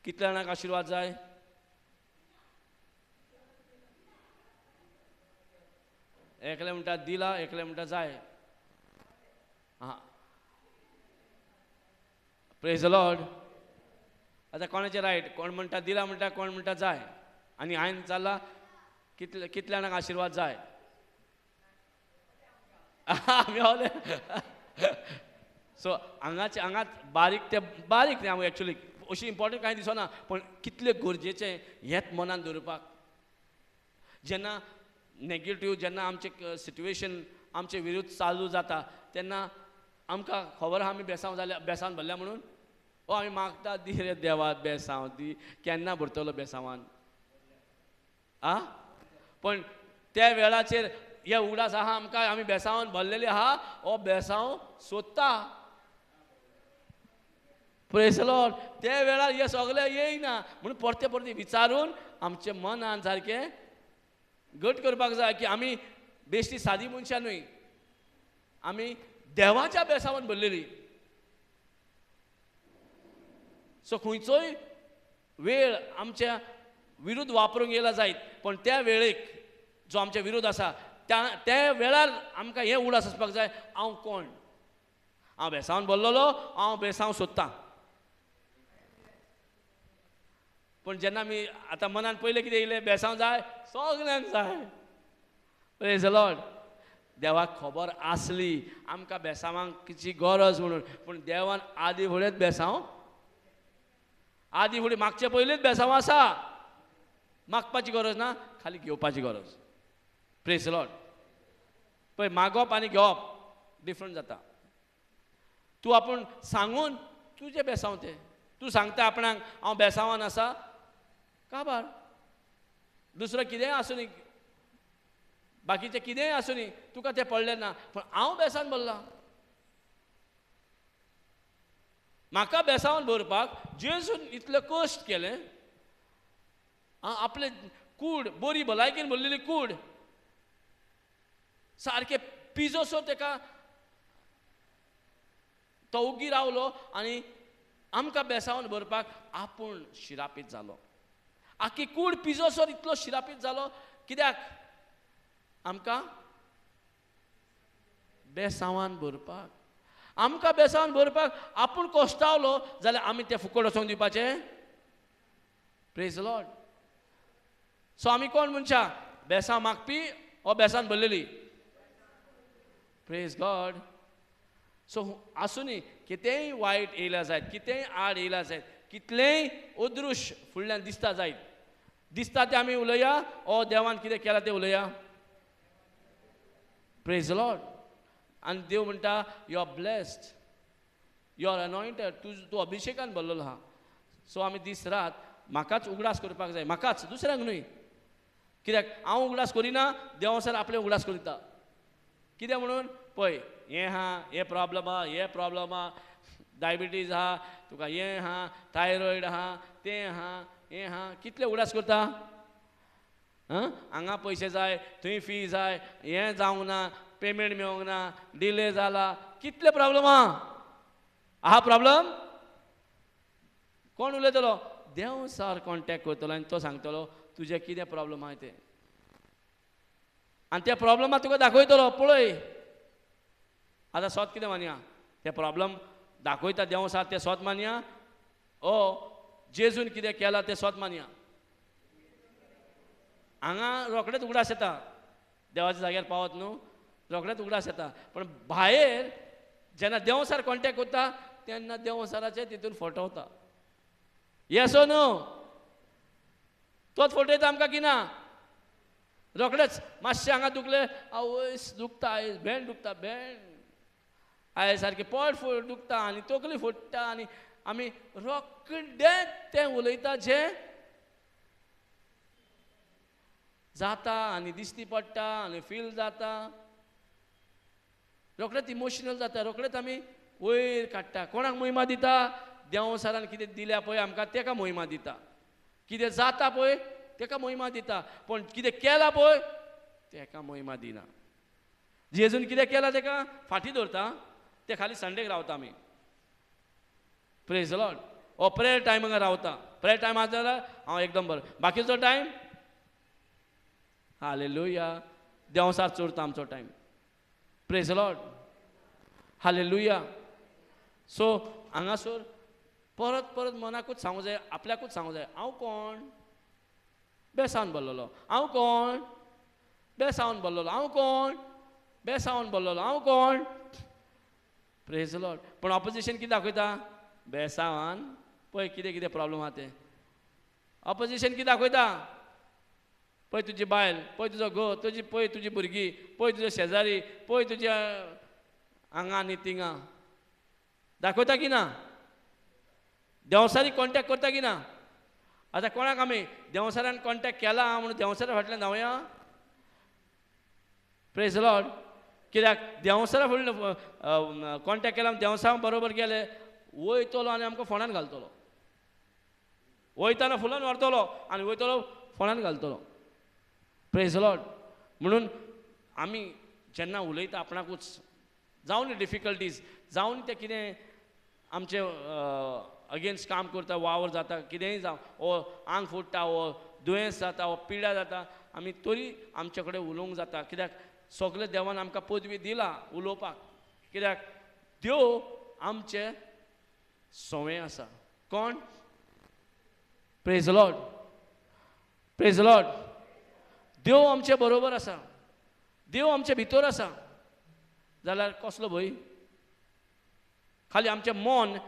कितल्या जाणांक आशिर्वाद जाय? एकले म्हणटा दिला, एकले म्हणटा जाय. हां, प्रेज द लॉर्ड. आतां कोणाचें रायट? कोण म्हणटा दिला म्हणटा, कोण म्हणटा जाय. आनी हांवें चालला कितल्या जाणांक आशिर्वाद जाय. मेवले. सो हांगात बारीक न्ही हांव एक्चुली अशी इम्पॉर्टंट कांय दिसना, पण कितले गरजेचें हेंच मनान दवरपाक. जेन्ना नेगेटिव्ह, जेन्ना आमचें सिट्युएशन आमचे विरुद्ध चालू जाता तेन्ना आमकां खबर आहा आमी बेसांवन भरल्या म्हणून. आमी मागता दी रे देवा बेसांव दी, केन्ना भरतलो बेसांवान. पण त्या वेळाचेर हे उगडास आहा आमकां, आमी बेसांवान भरलेली आहा, हो बेसांव सोदता. Praise the Lord. त्या वेळार हे सगळें येयना म्हणून परते विचारून आमचे मनान सारकें घट करपाक जाय की आमी बेश्टी सादी मनशां न्हय, आमी देवाच्या बेसांवान भरलेली. सो खंयचोय वेळ आमच्या विरुद्ध वापरूंक येयला जायत, पण त्या वेळेक जो आमच्या विरोध आसा त्या वेळार आमकां हें उगडास आसपाक जाय, हांव कोण? हांव बेसांवान भरलेलो, हांव बेसांव सोदतां. पण जेन्ना आमी आतां मनान पयलें कितें येयलें? बेसांव जाय, सगल्यांक जाय. Praise the Lord. देवाक खबर आसली आमकां बेसांवांची गरज म्हणून, पूण देवान आदी फुडेंच बेसांव, आदी फुडें मागचे पयलींच बेसांव आसा. मागपाची गरज ना, खाली घेवपाची गरज. Praise the Lord. पळय, मागप आनी घेवप डिफरंट जाता. तूं आपूण सांगून तुजें बेसांव तें, तूं सांगता आपणाक हांव बेसांवान आसा, काबार. दुसरो कितेंय आसूं न्ही, बाकीचें कितेंय आसूं न्ही, तुका तें पडलें ना, पूण हांव बेसांवन भरलां. म्हाका बेसांवान भरपाक जेजून इतले कश्ट केले. आपले कूड, बरी भलायकेन भरलेली कूड सारकें पिजोसो तेका तो उगी रावलो आनी आमकां बेसांवान भरपाक आपूण शिरापीत जालो. आख्खी कूड पिजोसोर इतलो शिरापीत जालो. कित्याक? आमकां बेसांवान भरपाक. आमकां बेसांवान भरपाक आपूण कोश्टावलो जाल्यार आमी तें फुकट वचोंक दिवपाचें? Praise the Lord. सो आमी कोण मनशां? बेसांव मागपी ओ बेसांवन भरलेली? Praise God. सो आसूं न्ही, कितेंय वायट येयल्या जायत, कितेंय आड येयल्या जायत, कितलेंय अदृश्य फुडल्यान दिसता जायत, दिसता तें आमी उलया, ओ देवान कितें केलां तें उलया. Praise the Lord. आनी देव म्हणटा you are blessed, you are anointed, तूं अभिशेकान भरलेलो आहा. सो आमी दीस रात म्हाकाच उगडास करपाक जाय, म्हाकाच, दुसऱ्यांक न्हय. कित्याक हांव उगडास करिना, देवा सर आपलें उगडास करिता. कित्याक म्हणून? पळय, हें आहा, हे प्रॉब्लम आहा, हे प्रॉब्लम आहा, डायबिटीज आहा, तुका हें आहा, थायरॉयड आहा, तें आहा, हें आहा, कितले उगडास करता? हांगा पयशे जाय, थंय फी जाय, हें जावंक ना, पेमेंट मेळोंक ना, डिले जाला, कितले प्रॉब्लम आहा प्रॉब्लम? कोण उलयतलो? देव सर कॉन्टेक्ट करतलो आनी तो सांगतलो तुजें कितें प्रॉब्लम आहा तें. आनी त्या प्रॉब्लमाक तुका दाखयतलो, पळय. आतां सोत कितें मानया? तें प्रॉब्लम दाखयता देव सर तें सोत मानया, ओ जेजून कितें केलां तें सोत मानया? हांगा रोखडेंच उगडास येता, देवाच्या जाग्यार पावत न्हू, रोखडेंच उगडास येता. पण भायर जेन्ना देव सर कॉन्टेक्ट करता तेन्ना देव सराचे तितून फटवता. येस ओ नो? तोच फटयता आमकां की ना? रोखडेंच मातशें हांगा दुखलें, आवयस दुखता, आयज भेंड दुखता, भेंड आयज सारकें पोट दुखता आनी तकली फुट्टा, आनी आमी रोखडेंच तें उलयता जें जाता आनी दिश्टी पडटा आनी फील जाता. रोखडेंच इमोशनल जाता, रोखडेंच आमी वयर काडटा. कोणाक महिमा दिता? देव सरान कितें दिल्या पळय आमकां तेका महिमा दिता. कितें जाता पळय तेका महिमा दिता, पण कितें केलां पळय तेका महिमा दिना. जेजून कितें केलां तेका फाटीं दवरता, ते खाली संडेक रावता आमी. Praise the Lord. हो प्रेयर टायमाक रावता. प्रेयर टायम आसा जाल्यार हांव एकदम बरो. बाकीचो टायम हालेलुया देंवसार चोरता आमचो time. Praise Lord. Hallelujah. So हांगासर परत परत मनाकूच सांगूं जाय, आपल्याकूच सांगूं जाय, हांव कोण? बेसावन भरलेलो. हांव कोण? बेसावन भरलेलो. हांव कोण? बेसावन भरलेलो. हांव कोण? Praise Lord. पण ऑपोजिशन कितें दाखयता? बेसावान पळय कितें कितें प्रॉब्लेम आहा ते. ऑपोजिशन कितें दाखयता? पळय तुजी बायल, पळय तुजो घो, पळय तुजी भुरगीं, पळय तुजो शेजारी, पळय तुज्या हांगा आनी थिंगा. दाखयता की ना? देंवसारी कॉन्टॅक्ट करता की ना? आतां कोणाक आमी देंवसारान कॉन्टॅक्ट केला म्हणून देंवसारा फाटल्यान धांवया? Praise Lord. कित्याक देंवसारा फुडल्यान कॉन्टॅक्ट केला देंवसा बरोबर गेले वयतलो आनी आमकां फोंडान घालतलो. वयताना फुलान व्हरतलो आनी वयतलो फोंडान घालतलो. Praise Lord. म्हणून आमी जेन्ना उलयता आपणाकूच जावन डिफिकल्टीज जावन ते कितें आमचे अगेन्स्ट काम करता, वावर जाता, कितेंय जावं, वो आंग फुट्टा, वो दुयेंस जाता, वो पिड्या जाता, आमी तरी आमचे कडेन उलोवंक जाता. कित्याक सगळे देवान आमकां पदवी दिला उलोवपाक. कित्याक देव आमचे सवय आसा. कोण? Praise lord. Praise lord. देव आमचे बरोबर आसा. देव आमचे भितर आसा जाल्यार कसलो भंय? खाली आमचें मन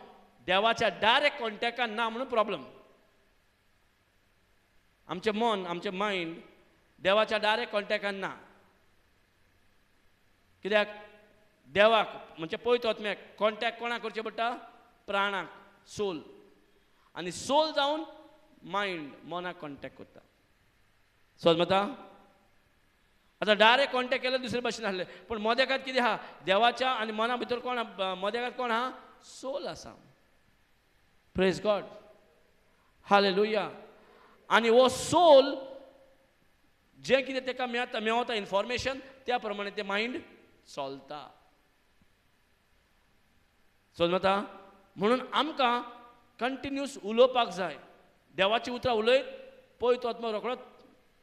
देवाच्या डायरेक्ट कॉन्टॅक्टान ना म्हणून प्रॉब्लेम. आमचें मन, आमचें मायंड देवाच्या डायरेक्ट कॉन्टॅक्टान ना. कित्याक देवाक म्हणजे पळयत आत्म्याक कॉन्टॅक्ट कोणाक करचें पडटा? प्राणाक, सोल. आनी सोल जावन मायंड, मनाक कॉन्टॅक्ट करता. समजता? आतां डायरेक्ट कॉन्टॅक्ट केल्यार दुसरे भाशेन आसलें. पूण मदेकात कितें आहा? देवाच्या आनी मना भितर कोण मदेकात कोण आहा? सोल आसा. Praise God. हालेलुया. आनी हो सोल जें कितें ताका मेळता इन्फॉर्मेशन त्या प्रमाणे तें मायंड चलता. समजता? म्हणून आमकां कंटिन्यूस उलोवपाक जाय. देवाची उतरां उलयत पळयत आत्मा रोखडोच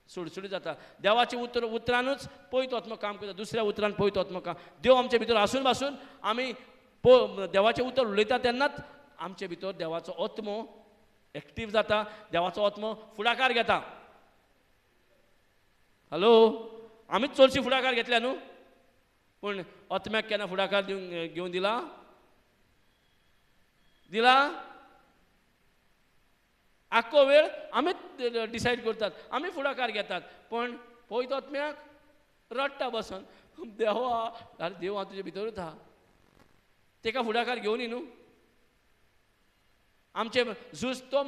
सुडसुडीत जाता. देवाची उतरानूच पळयत आत्मा काम करता. दुसऱ्या उतरान पळयत आत्मा काम. देव आमचे भितर आसून पासून आमी देवाचें उतर उलयता तेन्नाच आमचे भितर देवाचो आत्मो एक्टीव जाता. देवाचो आत्मो फुडाकार घेता. हॅलो. आमीच चडशी फुडाकार घेतल्या न्हू. पूण आत्म्याक केन्ना फुडाकार घेवन दिला? दिला? आख्खो वेळ आमीच डिसायड करतात, आमी फुडाकार घेतात. पण पळयत आत्म्याक रडटा बसून, देवा अरे देव हांव तुजे भितरूच आहा. ताका फुडाकार घेवनी न्हू. आमचे झूज तो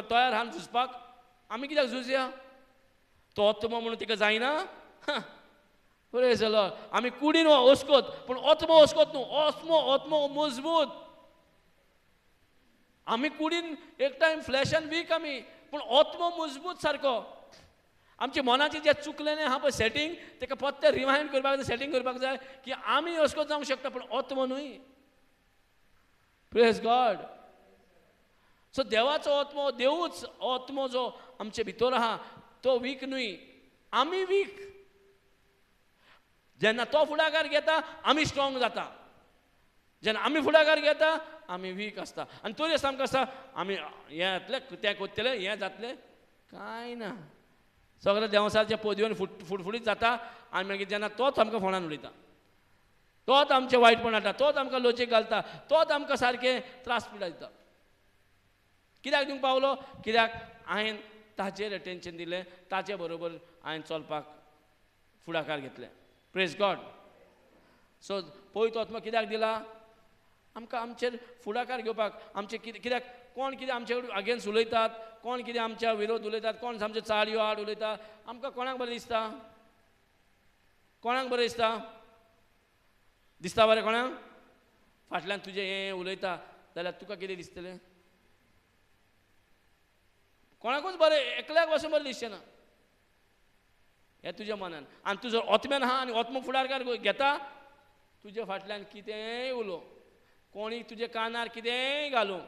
तयार आहा झुजपाक. आमी कित्याक झुजया? तो आत्मो म्हणून ताका जायना. बरें जालो. आमी कुडीन वचकोत पूण आत्मो वचकोत न्हू. आत्मो मजबूत. आमी कुडीन एक टायम फ्लॅशान वीक आमी, पूण आत्मो मजबूत सारको. आमच्या मनाचें जें चुकलेलें आहा पळय सेटींग, ताका परते रिमायंड करपाक जाय, सेटींग करपाक जाय की आमी वचकोत जावंक शकता पूण आत्मो न्हय. Praise God. सो देवाचो आत्मो, देवूच आत्मो जो आमचे भितर आहा तो वीक न्हय, आमी वीक. जेन्ना तो फुडाकार घेता आमी स्ट्रॉंग जाता. जेन्ना आमी फुडाकार घेता आमी वीक आसता. आनी तरी आमकां आसता आमी हें जातलें तें करतलें हें जातलें कांय ना. सगळे देंवसारचे पदवेन फुडफुडीत जाता. आनी मागीर जेन्ना तोच आमकां फोंडान उडयता, तोच आमचें वायटपण हाडटा, तोच आमकां लॉजीक घालता, तोच आमकां सारकें त्रास पिडा दिता. कित्याक दिवंक पावलो? कित्याक हांवें ताचेर अटेन्शन दिलें, ताचे बरोबर हांवें चलपाक फुडाकार घेतलें. Praise God. सो पळयत आत्मा कित्याक दिला? आमकां आमचेर फुडाकार घेवपाक. आमचे कित्याक कोण कितें आमचे अगेन्स्ट उलयतात, कोण कितें आमच्या विरोध उलयतात, कोण आमचे चाळयो आड उलयता, आमकां कोणाक बरें दिसता? कोणाक बरें दिसता? दिसता बरें कोणाक? फाटल्यान तुजें हें उलयता जाल्यार तुका कितें दिसतलें? कोणाकूच बरें, एकल्याक वचून बरें दिसचें ना. हें तुज्या मनान. आनी तूं जर आत्म्यान आहा आनी आत्मो फुडाकार घेता, तुज्या फाटल्यान कितेंय उलोव, कोणी तुजे कानार कितेंय घालूं,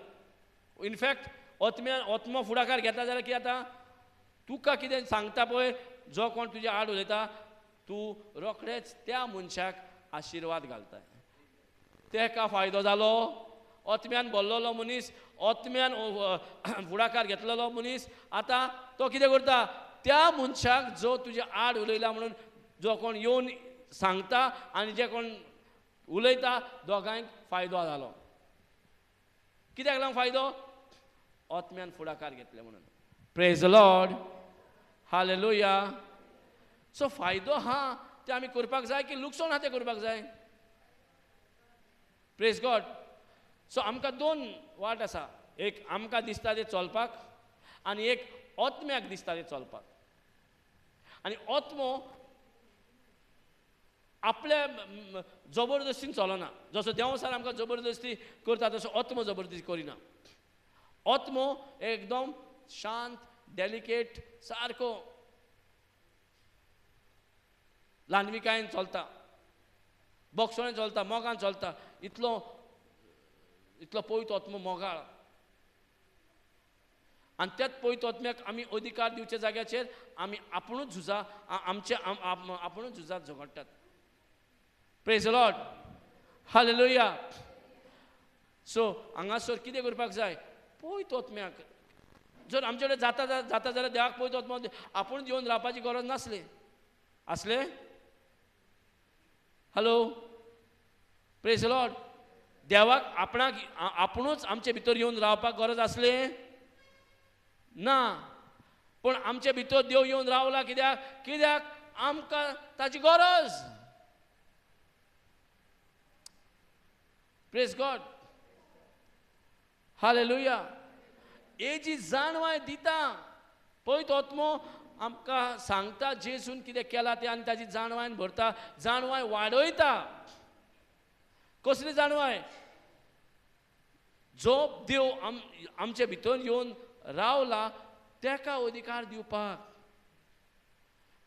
इनफॅक्ट ओत्मो फुडाकार घेता जाल्यार कितें जाता, तुका कितें सांगता पळय, जो कोण तुजे आड उलयता, तूं रोखडेंच त्या मनशाक आशिर्वाद घालता. तेका फायदो जालो. ओत्म्यान बोल्लोलो मनीस, ओत्म्यान फुडाकार घेतलेलो मनीस, आतां तो कितें करता, त्या मनशाक जो तुजे आड उलयला म्हणून जो कोण येवन सांगता आनी जे कोण उलयता, दोगांयक फायदो जालो. कित्याक लागून फायदो? ओत्म्यान फुडाकार घेतले म्हणून. Praise the Lord, hallelujah. So फायदो हा ते आमी करपाक जाय की लुकसाण हा ते करपाक जाय? Praise God. सो आमकां दोन वाट आसा. एक आमकां दिसता ते चलपाक आनी एक ओत्म्याक दिसता ते चलपाक. आनी ओत्मो आपल्या जबरदस्तीन चलना. जसो देंवसार आमकां जबरदस्ती करता तसो ओत्मो जबरदस्ती करिना. ओत्मो एकदम शांत, डेलिकेट, सारको ल्हानविकायेन चलता, बोगसोळें चलता, मोगान चलता. इतलो पवित्र ओत्मो मोगाळ. आनी त्याच पवित्र ओत्म्याक आमी अधिकार दिवचे जाग्याचेर आमी आपुणूच झुजा, आपुणूच झुजात झगडटात. Praise the Lord, hallelujah. So हांगासर कितें करपाक जाय? पवित्र ओत्म्याक जर आमचे कडेन जाता जाल्यार देवाक पवित्र ओत्मो आपूण दिवन रावपाची गरज नासली. आसले? Hello, praise the Lord. देवाक आपणाक आपुणूच आमचे भितर येवन रावपाक गरज आसली ना. पूण आमचे भितर देव येवन रावला. कित्याक आमकां ताची गरज. Praise God, hallelujah. हेजी जाणवाय दिता पवित्र ओत्मो आमकां सांगता जेजून कितें केलां तें आनी ताची जाणवायन भरता, जाणवाय वाडयता. कसली जाणवाय? जो देव आमचे भितर येवन रावला तेका अधिकार दिवपाक.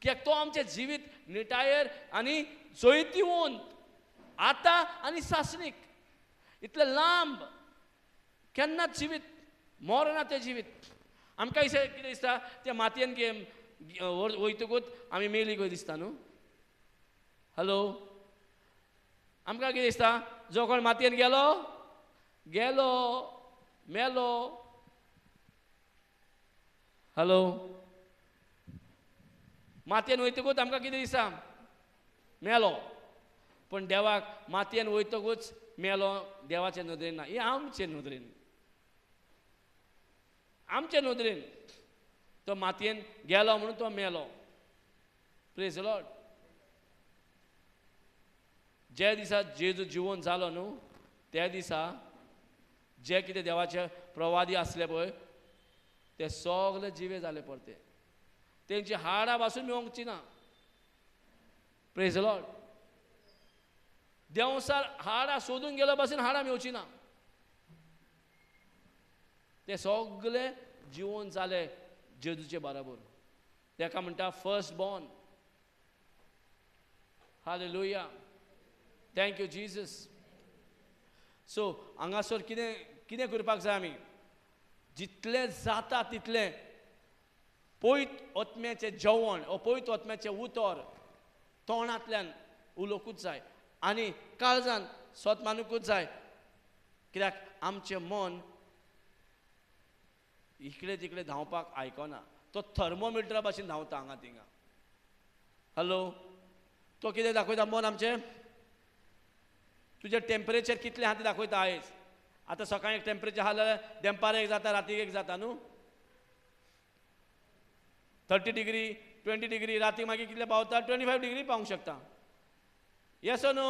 कित्याक तो आमचें जिवीत निटायेर आनी जैतिवंत, आतां आनी सासणीक, इतलें लांब केन्नाच जिवीत मरना तें जिवीत. आमकां कितें दिसता ते मातयेन वयतकूच आमी मेली कशें दिसता न्हू. हॅलो, आमकां कितें दिसता? जो कोण मातयेन गेलो मेलो. हॅलो, मातयेन वयतकूच आमकां कितें दिसता? मेलो. पूण देवाक मातयेन वयतकूच मेलो देवाचे नदरेन ना. ही आमचे नदरेन, आमचे नदरेन तो मातयेन गेलो म्हणून तो मेलो. Praise the Lord. जे दिसा जेजू जिवंत जालो न्हू, त्या दिसा जे कितें देवाचे प्रवादी आसले पळय ते सगळे जिवे जाले परते. तेंची हाडां पासून मेळोंकची ना. Praise the Lord. देंवसार हाडां सोदून गेलो पासून हाडां मेळची ना. ते सगळे जिवंत जाले जेजूचे बरोबर. तेका म्हणटा first born. Hallelujah. Thank you Jesus. So हांगासर कितें करपाक जाय आमी? जितलें जाता तितलें पवित्र ओत्म्याचें जेवण ओ पवित्र ओत्म्याचें उतर तोंडांतल्यान उलोवंकूच जाय आनी काळजान स्वत मानूंकूच जाय. कित्याक आमचें मन इकडे तिकडे धांवपाक आयकना. तो थर्मोमिटरा भाशेन धांवता हांगा थिंगा. हॅलो, तो कितें दाखयता मन आमचें? तुजें टेम्परेचर कितलें आहा तें दाखयता आयज. आतां सकाळीं एक टेम्परेचर आहा जाल्यार दनपार एक जाता, रातीक एक जाता न्हू. 30 डिग्री 20 डिग्री, रातीक मागीर कितले पावता? 25 डिग्री पावूंक शकता. Yes no?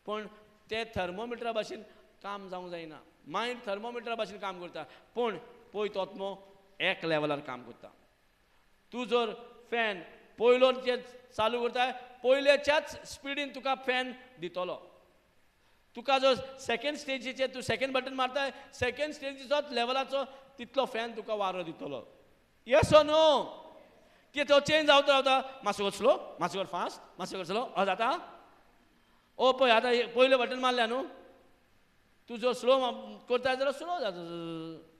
पूण ते थर्मोमिटरा भाशेन काम जावंक जायना. मायंड थर्मोमिटरा भाशेन काम करता, पूण पवित्र ओत्मो एक लेवलार काम करता. तूं जर फॅन पयलोचे चालू करता, पयलेच्याच स्पिडीन तुका फॅन दितलो. तुका जर सेकंड स्टेजीचेर तूं सेकंड बटन मारता, सेकंड स्टेजीचोच लेवलाचो तितलो फॅन तुका वारो दितलो. येस ओ नो? की तो चेंज जावता रावता, मातसो स्लो, मातसो फास्ट, मातसो स्लो, हो जाता. ओ पळय आतां पयलें बटन मारल्या न्हू, तूं जो स्लो करता जाल्यार स्लो जाता,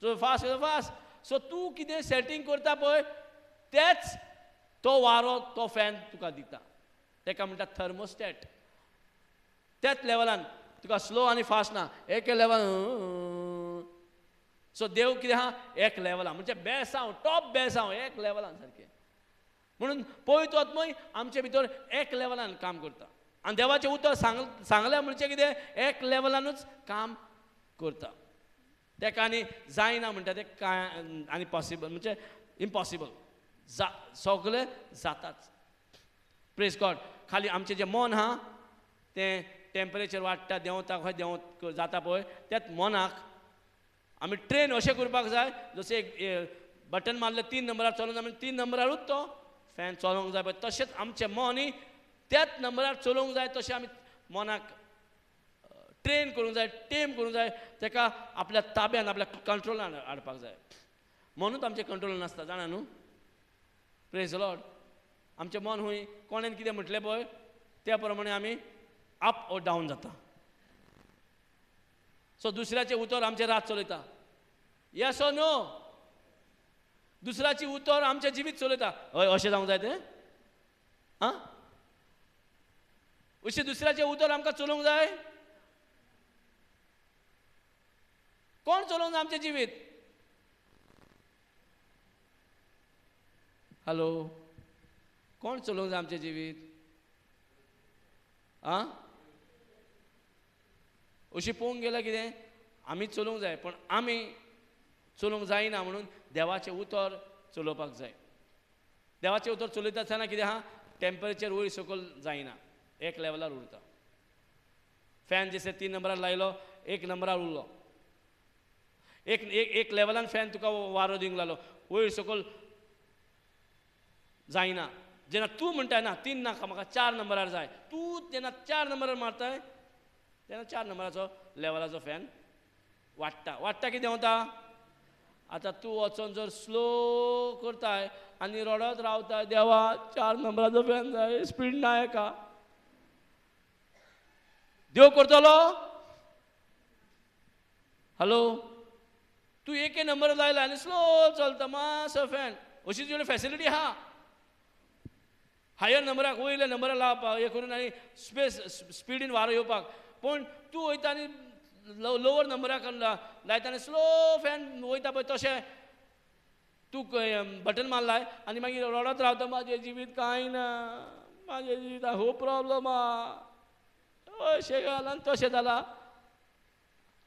जो फास्ट फास्ट. सो तूं कितें सेटींग करता पळय तेच तो वारो तो फॅन तुका दिता. ताका म्हणटा थर्मोस्टॅट. त्याच लेवलान तुका स्लो आनी फास्ट ना, एक लेवल. सो देव कितें आहा एक लेवलान, म्हणजे बेसांव टॉप बेसांव एक लेवलान सारकें. म्हणून पवित्र आत्मय आमचे भितर एक लेवलान काम करता. आनी देवाचें उतर सांगलें म्हणजे कितें एक लेवलानूच काम करता. तेका आनी जायना म्हणटा तें कांय आनी पॉसिबल म्हणजे इम्पॉसिबल. सगळें जाताच. Praise God. खाली आमचें जें मन आहा तें टेम्परेचर वाडटा, देंवता खंय देंवत जाता पळय त्याच मनाक आमी ट्रेन अशें करपाक जाय जशें एक बटन मारलें 3 नंबरार चलोवंक जाय म्हणजे 3 नंबरारूच तो फॅन चलोवंक जाय पळय तशेंच आमचें मनय त्याच नंबरार चलोवंक जाय. तशें आमी मनाक ट्रेन करूंक जाय, टेम करूंक जाय, ताका आपल्या ताब्यान आपल्या कंट्रोलान हाडपाक जाय. मनूच आमचें कंट्रोलान नासता जाणा न्हू. Praise the Lord. आमचें मन हूंय कोणेन कितें म्हटलें पळय त्या प्रमाणे आमी अप और डावन जाता. सो दुसऱ्याचें उतर आमचें रात चलयता. Yes or no. दुसऱ्याची उतर आमचें जिवीत चलयता. हय अशें जावंक जाय तें आं अशें दुसऱ्याचें उतर आमकां चलोवंक जाय. कोण चलोवंक जाय आमचें जिवीत. हॅलो कोण चलोवंक जाय आमचें जिवीत. आं अशी पळोवंक गेल्यार कितें आमी चलोवंक जाय पण आमी चलोवंक जायना म्हणून देवाचें उतर चलोवपाक जाय. देवाचें उतर चलयता आसतना कितें आहा टेम्परेचर वयर सकयल जायना, एक लेवलार उरता. फॅन जशें 3 नंबरार लायलो 1 नंबरार उरलो. एक लेवलान फॅन तुका वारो दिवंक लागलो वयर सकयल जायना. जेन्ना तूं म्हणटा ना 3 नाका म्हाका 4 नंबरार जाय, तूं जेन्ना 4 नंबरार मारताय तेन्ना 4 नंबराचो लेवलाचो फॅन वाडटा. वाडटा कितें देंवता. आतां तूं वचोन जर स्लो करताय आनी रडत रावताय देवा 4 नंबराचो फॅन जाय, स्पीड ना हेका. देव करतलो. हॅलो तूं एके नंबर लायला आनी स्लो चलता मातसो फॅन. अशी तुजी फॅसिलिटी आहा हायर नंबराक वयल्या नंबरार लावपाक हे करून आनी स्पिडीन वारो येवपाक. पूण तूं वयता आनी लोवर नंबराक लायता आनी स्लो फॅन वयता पळय तशें तूं बटन मारलाय आनी मागीर रडत रावता म्हाजें जिवीत कांय ना, म्हाजें जिवीत खूब प्रॉब्लम आहा, अशें घाल आनी तशें जाला.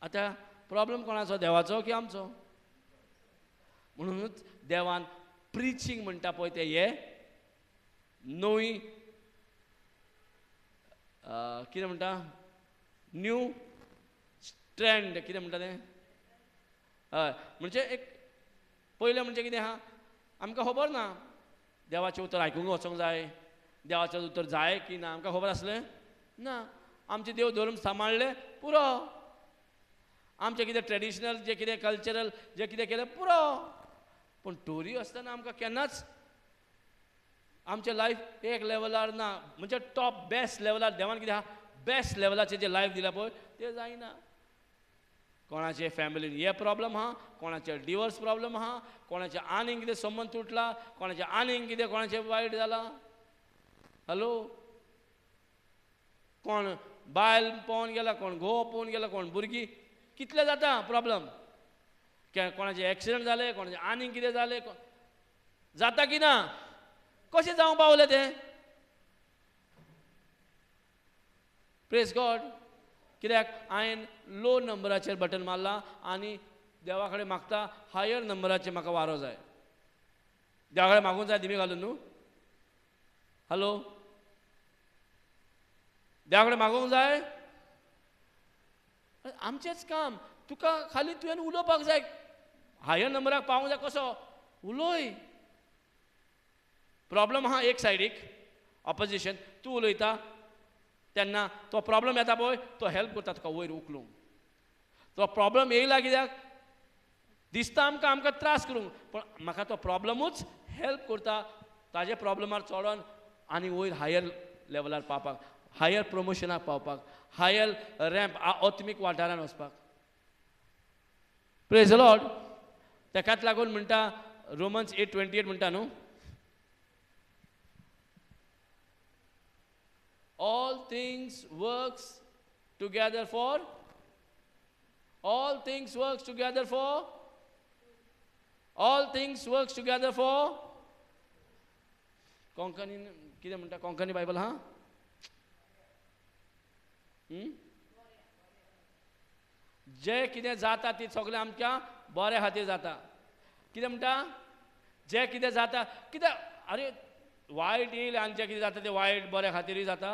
आतां प्रॉब्लम कोणाचो देवाचो की आमचो. म्हणूनच देवान प्रिचींग म्हणटा पळय तें हे नवी कितें म्हणटा न्यू ट्रेंड कितें म्हणटा तें. हय म्हणजे एक पयलें म्हणजे कितें आहा आमकां खबर ना देवाचें उतर आयकूंक वचोंक जाय, देवाचें उतर जाय की ना आमकां खबर आसलें ना. आमचें देव धर्म सांबाळ्ळें पुरो. आमचें कितें ट्रेडिशनल जें कितें कल्चरल जें कितें केलें पुरो. पूण टोरी आसतना आमकां केन्नाच आमचें लायफ एक लेवलार ना म्हणजे टॉप बेस्ट लेवलार देवान कितें आहा बेस्ट लेवलाचें जें लायफ दिलां पळय तें जायना. कोणाचे फॅमिलीन हे प्रॉब्लम आहा, कोणाचे डिवोर्स प्रॉब्लम आहा, कोणाचे आनीक कितें संबंद तुटला, कोणाचे आनीक कितें कोणाचें वायट जालां. हॅलो कोण बायल पळोवन गेला, कोण घोव पळोवन गेला, कोण भुरगीं कितले जाता प्रॉब्लम. कोणाचे एक्सिडंट जाले, कोणाचे आनीक कितें जालें जाता की ना. कशें जावं पावलें तें. Praise God. कित्याक हांवें लो नंबराचेर बटन मारलां आनी देवा कडेन मागता हायर नंबराचेर म्हाका वारो जाय. देवा कडेन मागूंक जाय दिमी घालून न्हू. हॅलो देवा कडेन मागूंक जाय. आमचेंच काम. तुका खाली तुवें उलोवपाक जाय. हायर नंबराक पावूंक जाय कसो उलय. प्रॉब्लम आहा एक सायडीक ऑपोजिशन तूं उलयता तेन्ना तो प्रॉब्लम येता पळय तो हेल्प करता तुका वयर उखलूंक. तो प्रॉब्लम येयला कित्याक दिसता आमकां त्रास करूंक पूण म्हाका तो प्रॉब्लमूच हेल्प करता ताजे प्रॉब्लमार चोडोन आनी वयर हायर लेवलार पावपाक, हायर प्रमोशनाक पावपाक, हायर रॅम्प आत्मीक वाठारान वचपाक. Praise the Lord. ताकाच लागून म्हणटा रोमन्स 8:28 म्हणटा न्हू, all things works together for, all things works together for, all things works together for. Konkani कितें म्हणटा कोंकणी बायबल हा जे कितें जाता ती सगळें आमच्या बऱ्या खातीर जाता. कितें म्हणटा जे कितें जाता, कितें अरे वायट येयलें आनी जें कितें जाता तें वायट बऱ्या खातीरय जाता.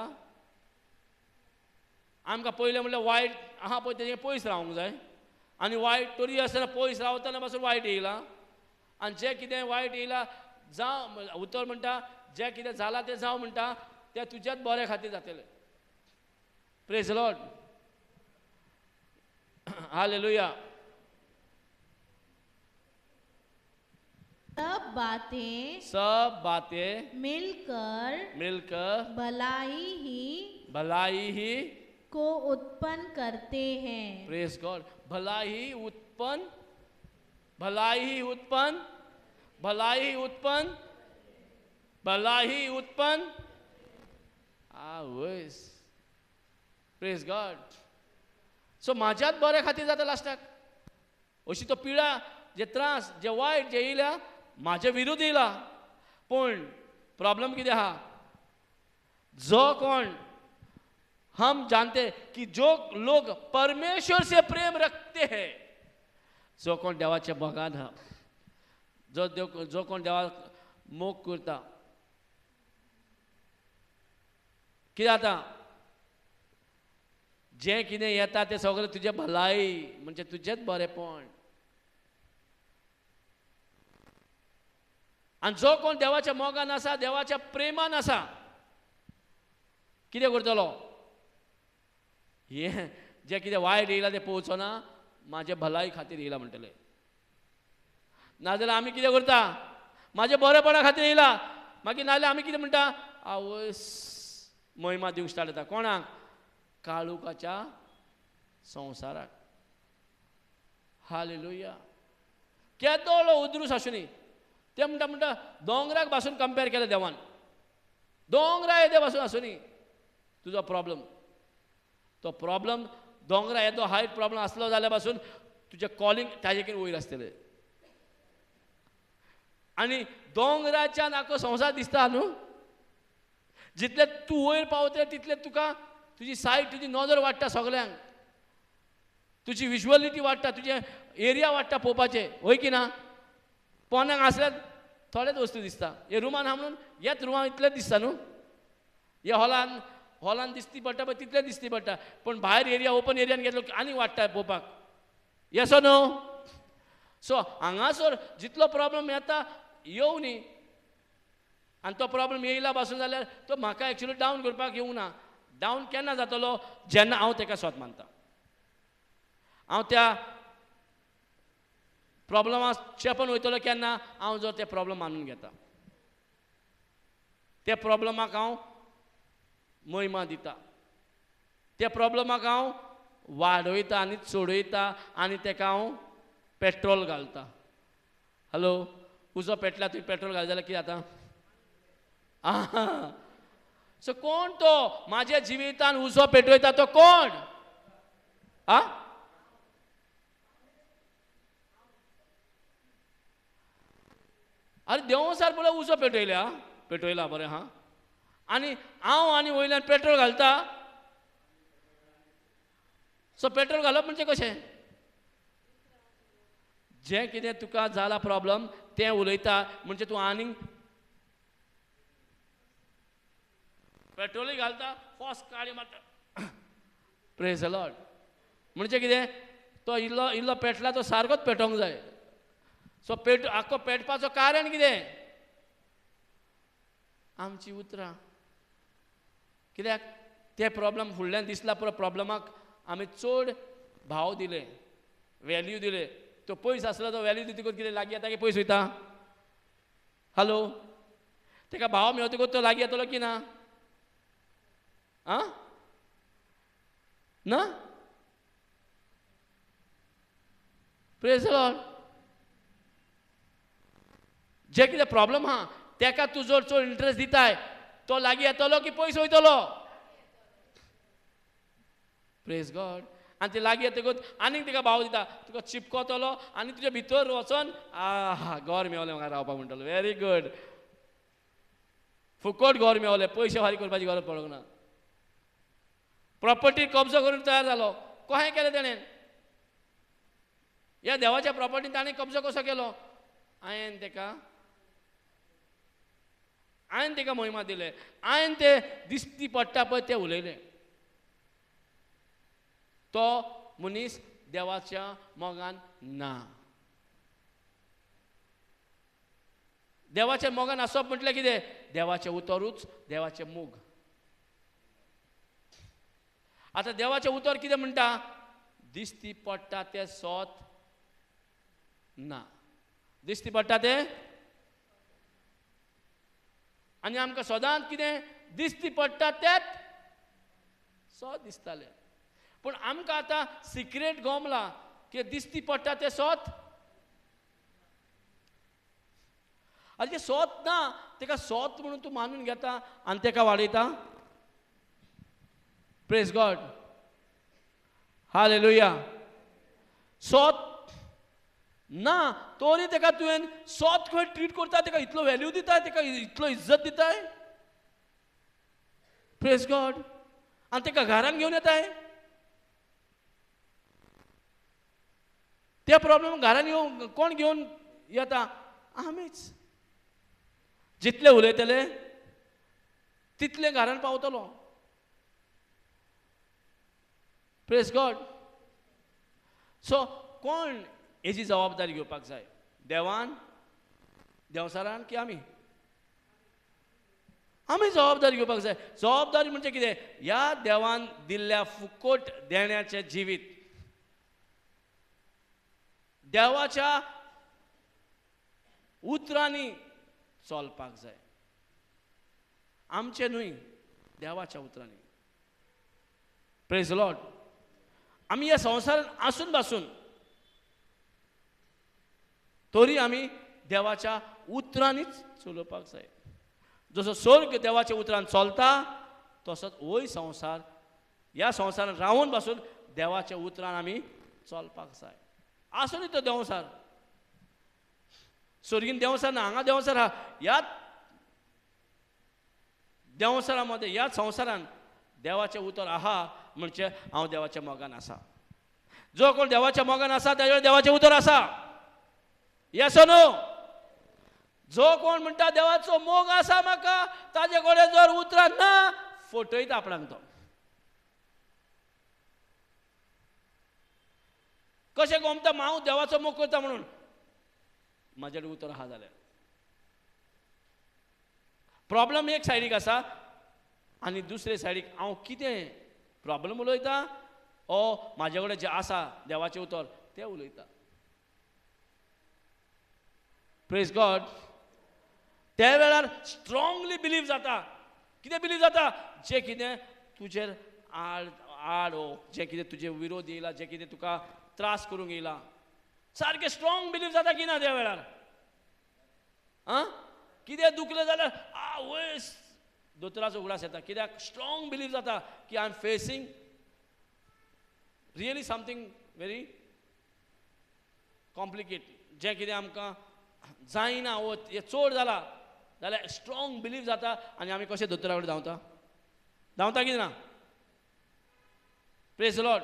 आमकां पयलें म्हणल्यार वायट आहा पळय तेजें पयस रावंक जाय, आनी वायट तरी आसतना पयस रावतना पासून वायट येयलां. आनी जें कितें वायट येयलां जावं, उतर म्हणटा जें कितें जालां तें जावं म्हणटा तें तुज्याच बऱ्या खातीर जातलें. Praise the Lord. हालेलुया. सब बातें मिलकर भलाई ही को उत्पन्न करते हैं. Praise God. भलाई ही उत्पन्न, भलाई ही उत्पन्न, भलाई ही उत्पन्न, भलाई ही उत्पन्न. वयस. Praise God. सो म्हाज्याच बऱ्या खातीर जाता लास्टाक. अशी तो पिळा, जे त्रास, जे वायट जे येयल्या म्हाजे विरुद्ध येयला. पूण प्रॉब्लम कितें आहा, जो कोण हम जानते कि जो लोग परमेश्वर से प्रेम रखते हैं, जो कोण देवाचे मोगान हा, जो कोण देवा मोग करता, कितें जाता जें कितें येता तें सगळें तुजें भलाई म्हणजे तुजेंच बरेंपण. आनी जो कोण देवाच्या मोगान आसा, देवाच्या प्रेमान आसा, कितें करतलो, हें जें कितें वायट येयलां तें पळोवचोना, म्हाजे भलाई खातीर येयलां म्हणटलें. नाजाल्यार आमी कितें करता, म्हाजे बरेपणा खातीर येयलां, मागीर नाजाल्यार आमी कितें म्हणटा, आवयस महिमा दिवंक स्टार्ट जाता. कोणाक, काळुकाच्या संवसाराक. हालेलुया. केदोळो उद्रूस आसूनी ते म्हणटा दोंगराक पासून कंपेर केलें देवान. दोंगरा येदे पासून आसूनी तुजो प्रॉब्लम, तो प्रॉब्लम दोंगरा येदो हायट प्रॉब्लम आसलो जाल्यार पासून तुजें कॉलिंग ताजेकीन वयर आसतलें. आनी दोंगराच्यान आख्खो संवसार दिसता न्हू. जितले तूं वयर पावतले तितले तुका तुजी सायट, तुजी नजर वाडटा सगल्यांक, तुजी विज्युअलिटी वाडटा, तुजें एरिया वाडटा पळोवपाचें, वय की ना. पोंदाक आसल्यार थोडेच वस्तू दिसता. हे रुमान आहा म्हणून ह्याच रुमान इतलेच दिसता न्हू. हे हॉलान दिसती पडटा पळय तितलेच दिसती पडटा, पूण भायर एरिया ओपन एरियान गेलो आनी वाडटा पळोवपाक. Yes or no. सो हांगासर जितलो प्रॉब्लम येता येवं न्ही, आनी तो प्रॉब्लम येयला पासून जाल्यार तो म्हाका एक्चुली डावन करपाक येवंक ना. डावन केन्ना जातलो, जेन्ना हांव ताका स्वत मानता. हांव त्या प्रॉब्लमाक चेपन वयतलो केन्ना, हांव जर ते प्रॉब्लम मानून घेता, त्या प्रॉब्लमाक हांव महिमा दिता, त्या प्रॉब्लमाक हांव वाडयता आनी चडयता आनी ताका हांव पेट्रोल घालता. हॅलो, उजो पेटल्यार तुवें पेट्रोल घाल जाल्यार कितें जाता. सो कोण तो म्हाज्या जिवितान उजो पेटयता, तो कोण. अरे देवसार पळय उजो पेटयला बरें हा, आनी हांव आनी वयल्यान पेट्रोल घालता. सो पेट्रोल घालप म्हणजे कशें, जें कितें तुका जाला प्रॉब्लम तें उलयता म्हणजे तूं आनीक पेट्रोलूय घालता, फर्स्ट गाडी मारता. Praise the Lord. म्हणजे कितें, तो इल्लो इल्लो पेटला तो सारकोच पेटोवंक जाय. सो आख्खो पेटपाचो कारण कितें, आमची उतरां. कित्याक ते प्रॉब्लम फुडल्यान दिसला पुरो प्रॉब्लमाक आमी चड भाव दिले, वॅल्यू दिले. तो पयस आसलो तो वॅल्यू दितकूच कितें लागीं येता की पयस वयता. हॅलो, ताका भाव मेळतकूच तो लागीं येतलो की ना. ना प्रेज द लॉर्ड. जे कितें प्रॉब्लम आहा तेका तूं जर चड इंट्रस्ट दिताय तो लागीं येतलो की पयस वयतलो. Praise God. आनी ते लागीं येतकूच आनीक तिका भाव दिता, तुका चिपकोतलो आनी तुज्या भितर वचोन घर मेवलें म्हाका रावपाक म्हणटलो. Very good. फुकट घर मेवलें, पयशे फारीक करपाची गरज पडोंक ना. प्रॉपर्टी कब्जो करून तयार जालो. कशें केलें तेणें? ह्या देवाच्या प्रॉपर्टीन ताणें कब्जो कसो केलो? हांवें तेका महिमा दिले. हांवें ते दिसती पडटा पळय ते उलयलें. तो मनीस देवाच्या मोगान ना. देवाच्या मोगान आसप म्हटल्यार कितें? देवाचें उतरूच देवाचें मोग. आतां देवाचें उतर कितें म्हणटा? दिसती पडटा तें सोत ना. दिसती पडटा तें आनी आमकां सदांच कितें दिसती पडटा तेंच सोत दिसतालें. पूण आमकां आतां सिक्रेट गोमला की दिसती पडटा तें सोत. आनी तें सोत ना तेका सोत म्हणून तूं मानून घेता आनी तेका वाडयता. Praise God. हालेलुया. सोत ना तोरी तेका तुवें सोत खंय ट्रीट करता, तेका इतलो व्हॅल्यू दिताय, तेका इतलो इज्जत दिताय. Praise God. आनी तेका घरान घेवन येताय. ते प्रॉब्लेम घरान येवं कोण घेवन येता? आमीच. जितले उलयतले तितले घरान पावतलो. Praise God. सो कोण हेजी जबाबदारी घेवपाक जाय? देवान, देवसारान की आमी? आमी जबाबदारी घेवपाक जाय. जबाबदारी म्हणजे कितें? ह्या देवान दिल्ल्या फुकट देण्याचें जिवीत देवाच्या उतरांनी चलपाक जाय. आमचे न्हय, देवाच्या उतरांनी. Praise Lord. आमी ह्या संवसारान आसून बासून तरी आमी देवाच्या उतरांनीच चलोवपाक जाय. जसो स्वर्ग देवाच्या उतरान चलता तसोच होय संवसार, ह्या संवसारान रावून बासून देवाच्या उतरान आमी चलपाक जाय. आसूनी तो देवसार. स्वर्गीन देवसार ना, हांगा देवसार आहा. ह्याच देवसारा मध्ये, ह्याच संवसारान देवाचें उतर आहा म्हणजे हांव देवाच्या मोगान आसा. जो कोण देवाच्या मोगान आसा ताजे देवाचें उतर आसा. Yes no? जो कोण म्हणटा देवाचो मोग आसा म्हाका, ताजे कडेन जर उतरां ना, फटयता आपणाक तो. कशें गोमता हांव देवाचो मोग करता म्हणून? म्हाजे कडेन उतर आहा जाल्यार. प्रॉब्लम एक सायडीक आसा आनी दुसरे सायडीक हांव कितें प्रॉब्लम उलयता ओ म्हाजे कडेन जें आसा देवाचें उतर तें उलयता. Praise God. त्या वेळार स्ट्रॉंगली बिलीव जाता. कितें बिलीव जाता? जें कितें तुजेर आड जें कितें तुजे विरोध येयला, जें कितें तुका त्रास करूंक येयला, सारकें स्ट्रॉंग बिलीव जाता की ना त्या वेळार? कितें दुखलें जाल्यार वयर दोतोराचो उगडास येता. कित्याक? स्ट्रॉंग बिलीव जाता की I am facing really something very complicate. जें कितें आमकां जायना वो हें चड जाला जाल्यार स्ट्रॉंग बिलीव जाता आनी आमी कशें दोतोरा कडेन धांवता की ना? Praise Lord.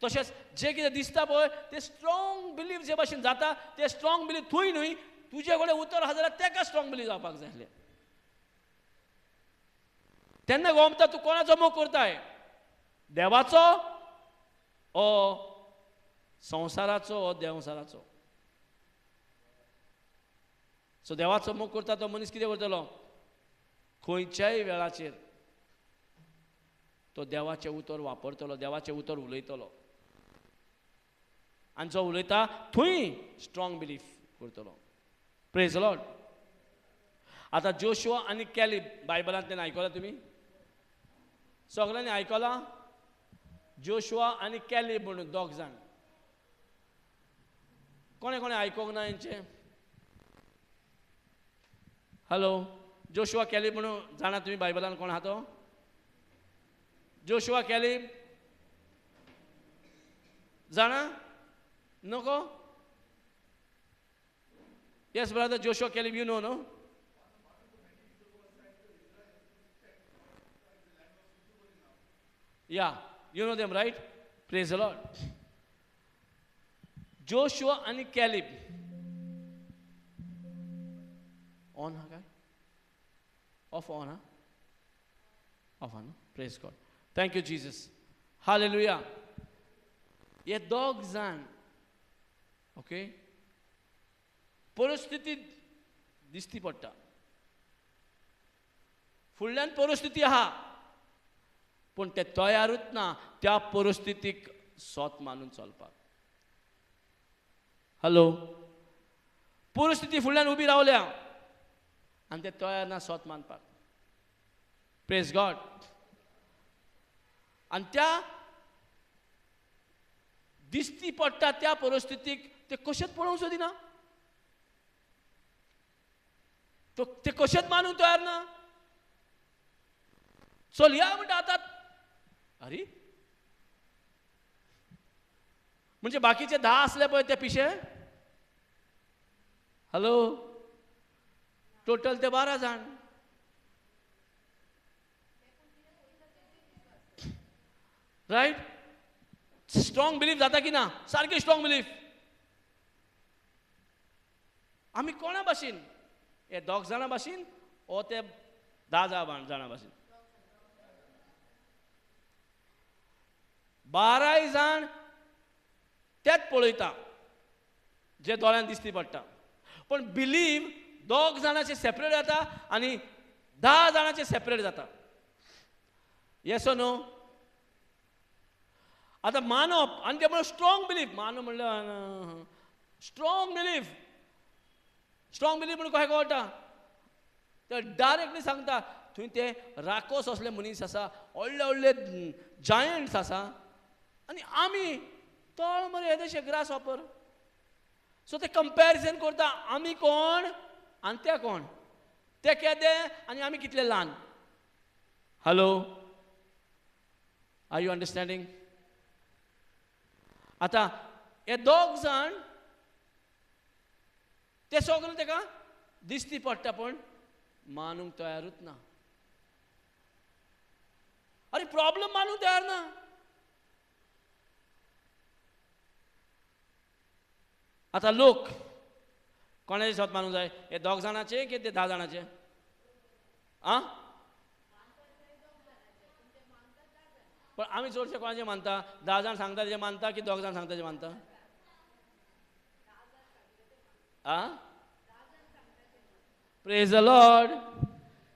तशेंच जें कितें दिसता पळय तें स्ट्रॉंग बिलीव जे भाशेन जाता, तें स्ट्रॉंग बिलीव थंय न्हय, तुजे कडेन उतर आहा जाल्यार तेका स्ट्रॉंग बिलीव जावपाक जाय आसलें. तेन्ना गोमता तूं कोणाचो मोग करताय? देवाचो ओ संवसाराचो ओ देवसाराचो? सो देवाचो मोग करता तो मनीस कितें करतलो? खंयच्याय वेळाचेर तो देवाचें उतर वापरतलो, देवाचें उतर उलयतलो. आनी जो उलयता थंय स्ट्रॉंग बिलीफ करतलो. Praise Lord. आतां जोशुआ आनी कॅलेब बायबलांत तेन्ना आयकलां तुमी? सगळ्यांनी आयकलां? जोशुआ आनी कॅलेब म्हणून दोग जाण. कोणे कोणे आयकोंक ना यांचे? हॅलो, जोशुआ कॅलिब म्हणून जाणा तुम्ही बायबलान कोण आहा तो? जोशुआ कॅलिब जाणा? नको? Yes brother, Joshua Caleb, you know no? Yeah, you know them right? Praise the Lord. Joshua आणि कॅलिब ऑन हा काय? ऑफ ऑन हा? Off on. Praise God. Thank you Jesus. Hallelujah. हे दोग जाण ओके परिस्थिती दिसती पडटा, फुडल्यान परिस्थिती आहा पण ते तयारूच ना त्या परिस्थितीक सोत मानून चलपाक. हॅलो, परिस्थिती फुडल्यान उबी रावल्या आनी ते तयार ना सोत मानपाक. Praise God. आनी त्या दिसती पडटा त्या परिस्थितीक ते कशेंच पळोवंक सोदिना, ते कशेंच मानूंक तयार ना. चल या म्हणटा आतां. अरे म्हणजे बाकीचे 10 असले पळय ते पिशे, हॅलो, टोटल ते 12 जाण. राईट? स्ट्रॉंग बिलीफ जाता की ना? सारकी स्ट्रॉंग बिलीफ. आमी कोणा भाशेन? हे 2 जाणां भाशेन ओ ते 10 जाणां भाशेन? 12 जाण तेच पळयता जे दोळ्यान दिसती पडटा, पण बिलीव 2 जाणांचे सेपरेट जाता आनी 10 जाणांचे सेपरेट जाता. येस ओ नो? आता मानप आनी ते म्हणून स्ट्रॉंग बिलीफ. मानप म्हणल्यार स्ट्रॉंग बिलीफ. स्ट्रॉंग बिलीफ म्हणून कशें कळटा? ते डायरेक्टली सांगता. थंय ते राकोस असले मनीस आसा, व्हडले व्हडले जायंट्स आसा आनी आमी तळ मरे येदेशे ग्रास हॉपर. सो ते कंपॅरिजन करता. आमी कोण आनी ते कोण? ते केदे आनी आमी कितले ल्हान. Hello, are you understanding? आता हे 2 जाण ते सगळें तेका दिसती पडटा पण मानूंक तयारूच ना. अरे प्रॉब्लेम मानूंक तयार ना. आता लोक कोणाचे स्वत मानूंक जाय? हे 2 जाणांचे की ते 10 जाणांचे? आ पण आमी चडशे कोणाचे मानता? 10 जाण सांगता तेजे मानता की 2 जाण सांगता तेजे मानता? Praise the Lord.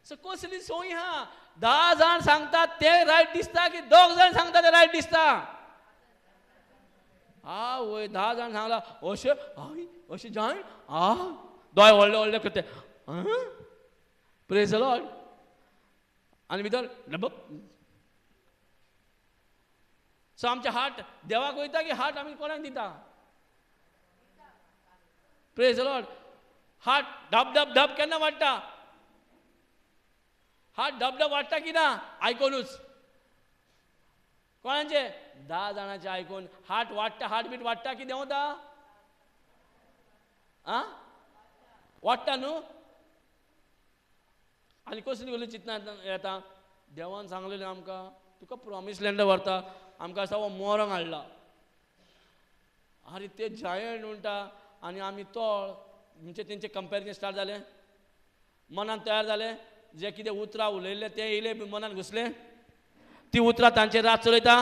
सो कसली सोय हा? 10 जाण सांगतात ते रायट दिसता की 2 जाण सांगता ते रायट दिसता? वय 10 जाण सांगला अशे जाण दोय व्हडले व्हडले करते. Praise the Lord. आनी भितर सो आमचे हार्ट देवाक वयता की हार्ट आमी कोणाक दिता? Praise the Lord. हार्ट धब धब धब केन्ना वाडटा? हार्ट धब धब वाडटा की ना आयकोनूच? कोणाचे? 10 जाणांचे आयकून हार्ट वाडटा. हार्टबीट वाडटा की देंवता? वाडटा न्हू? आनी कसली कसली चिंतना येता? देवान सांगलेलें आमकां तुका प्रॉमीस लँडार व्हरता, आमकां असा मोरंग हाडला. अरे ते जायंट म्हणटा आनी आमी तोळ. म्हणजे तेंचे कंपॅरिजन स्टार्ट जालें. मनान तयार जालें. जे कितें उतरां उलयल्ले ते येयले मनान घुसले. ती उतरां तांचेर रात चलयता.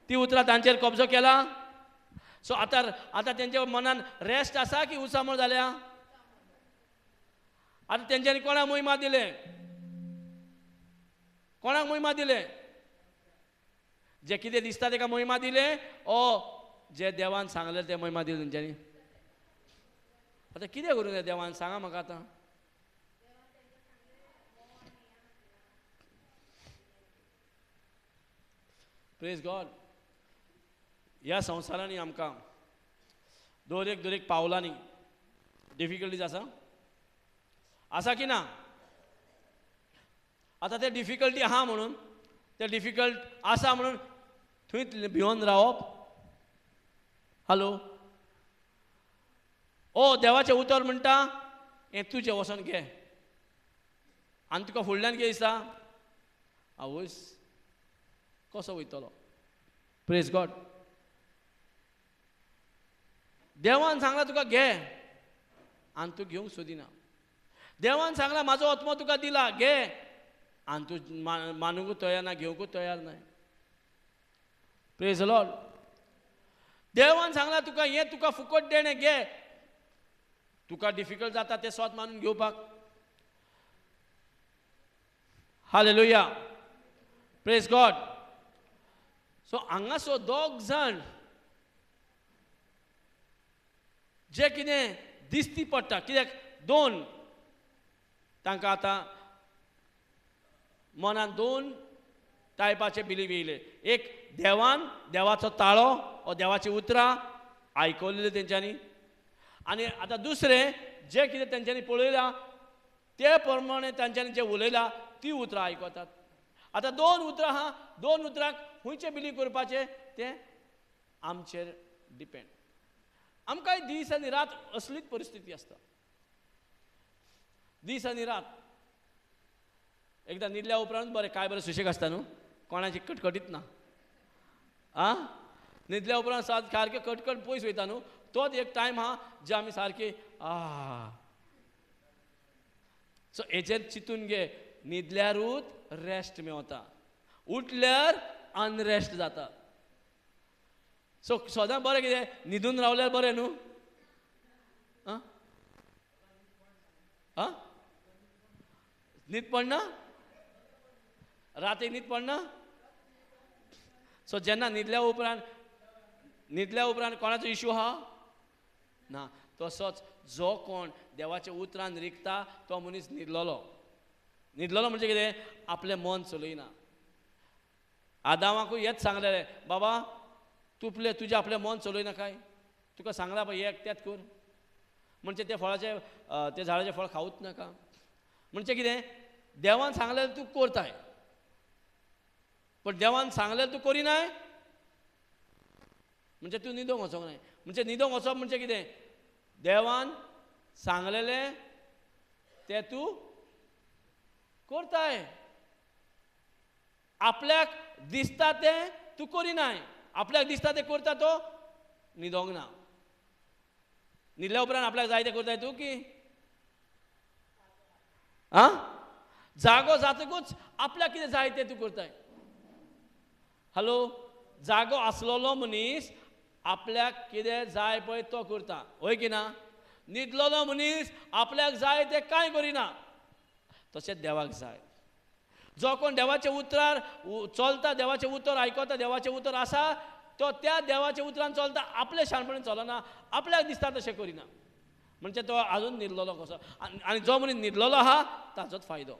ती उतरां तांचेर कब्जो केला. सो आतां तेंच्या मनान रेस्ट आसा की उसामळ जाल्या? आतां तेंच्यांनी कोणाक महिमा दिले? कोणाक महिमा दिले? जे कितें दिसता तेका महिमा दिले ओ जे देवान सांगले ते महिमा दिले तेंच्यांनी? आतां कितें करूं तें देवान? सांगा म्हाका आतां. Praise God. ह्या संवसारांनी आमकां दोन एक पावलांनी डिफिकल्टीज आसा की ना? आता ते डिफिकल्टी आहा म्हणून, ते डिफिकल्ट आसा म्हणून थंय भिवून रावप? हॅलो? ओ देवाचें उतर म्हणटा हें तुजें वचोन घे, आनी तुका फुडल्यान कितें दिसता? आवयस कसो वयतलो? Praise God. देवान सांगलां तुका घे आनी तूं घेवंक सोदिना. देवान सांगलां म्हाजो आत्मो तुका दिला घे, आनी तूं मानूंकूच तयार ना, घेवंकूच तयार ना. Praise Lord. देवान सांगलां तुका हें तुका फुकट देणें घे, तुका डिफिकल्ट जाता तें स्वत मानून घेवपाक. हालेलुया. Praise God. सो हांगासो दोग जाण जे कितें दिसती पडटा, कित्याक दोन तांकां आतां मनान दोन टायपाचे बिलीव येयले. एक देवान देवाचो ताळो वा देवाची उतरां आयकवलेली तेंच्यांनी, आनी आतां दुसरें जे कितें तेंच्यांनी पळयलां ते प्रमाणे तांच्यांनी जें उलयलां ती उतरां आयकतात. आतां दोन उतरां आहा, दोन उतरांक खंयचें बिलीव करपाचें तें आमचेर डिपेंड. आमकां दीस आनी रात असलीच परिस्थिती आसता. दीस आनी रात एकदां न्हिदल्या उपरांत बरें काय बरें सुशेग आसता न्हू, कोणाची कटकटीत ना. न्हिदल्या उपरांत सारकें कटकट पयस वयता न्हू, तोच एक टायम आहा जे आमी सारके सो हेचेर चिंतून घे. न्हिदल्यारूच रेस्ट मेवता, उठल्यार अनरेस्ट जाता. सो सदां बरें कितें न्हिदून रावल्यार बरें न्हू. न्हीद पडना? राती न्हीद पडना? सो जेन्ना न्हिदल्या उपरांत कोणाचो इशू आहा ना. तसोच जो कोण देवाच्या उतरान रिगता तो मनीस न्हिदलोलो. न्हिदलोलो म्हणजे कितें? आपलें मन चलयना. आदामाकूय हेच सांगलेलें, बाबा तुजें आपलें मन चलयना काय? तुका सांगलां पळय एक तेंच कर, म्हणजे त्या झाडाचें फळ खावूच नाका. म्हणजे कितें? देवान सांगलेलें तूं करताय, पण देवान सांगलेलें तूं करिनाय म्हणजे तूं न्हिदोंक वचोंक नाय. म्हणजे न्हिदोंक वचप म्हणजे कितें? देवान सांगलेलें तें तूं करताय, आपल्याक दिसता तें तूं करिनाय. आपल्याक दिसता तें करता तो न्हिदोंक ना. न्हिदल्या उपरांत आपल्याक जाय तें करताय तूं की जागो जातकूच आपल्याक कितें जाय तें तूं करताय. हॅलो? जागो आसलोलो मनीस आपल्याक कितें जाय पळय तो करता, होय की ना? न्हिदलोलो मनीस आपल्याक जाय तें कांय करिना. तशेंच देवाक जाय. जो कोण देवाच्या उतरार चलता, देवाचें उतर आयकता, देवाचें उतर आसा, तो त्या देवाच्या उतरान चलता. आपले शाणपणीन चलना, आपल्याक दिसता तशें करिना. म्हणजे तो आजून न्हिदलोलो कसो. आनी जो मनीस न्हिदलोलो आहा ताचोच फायदो.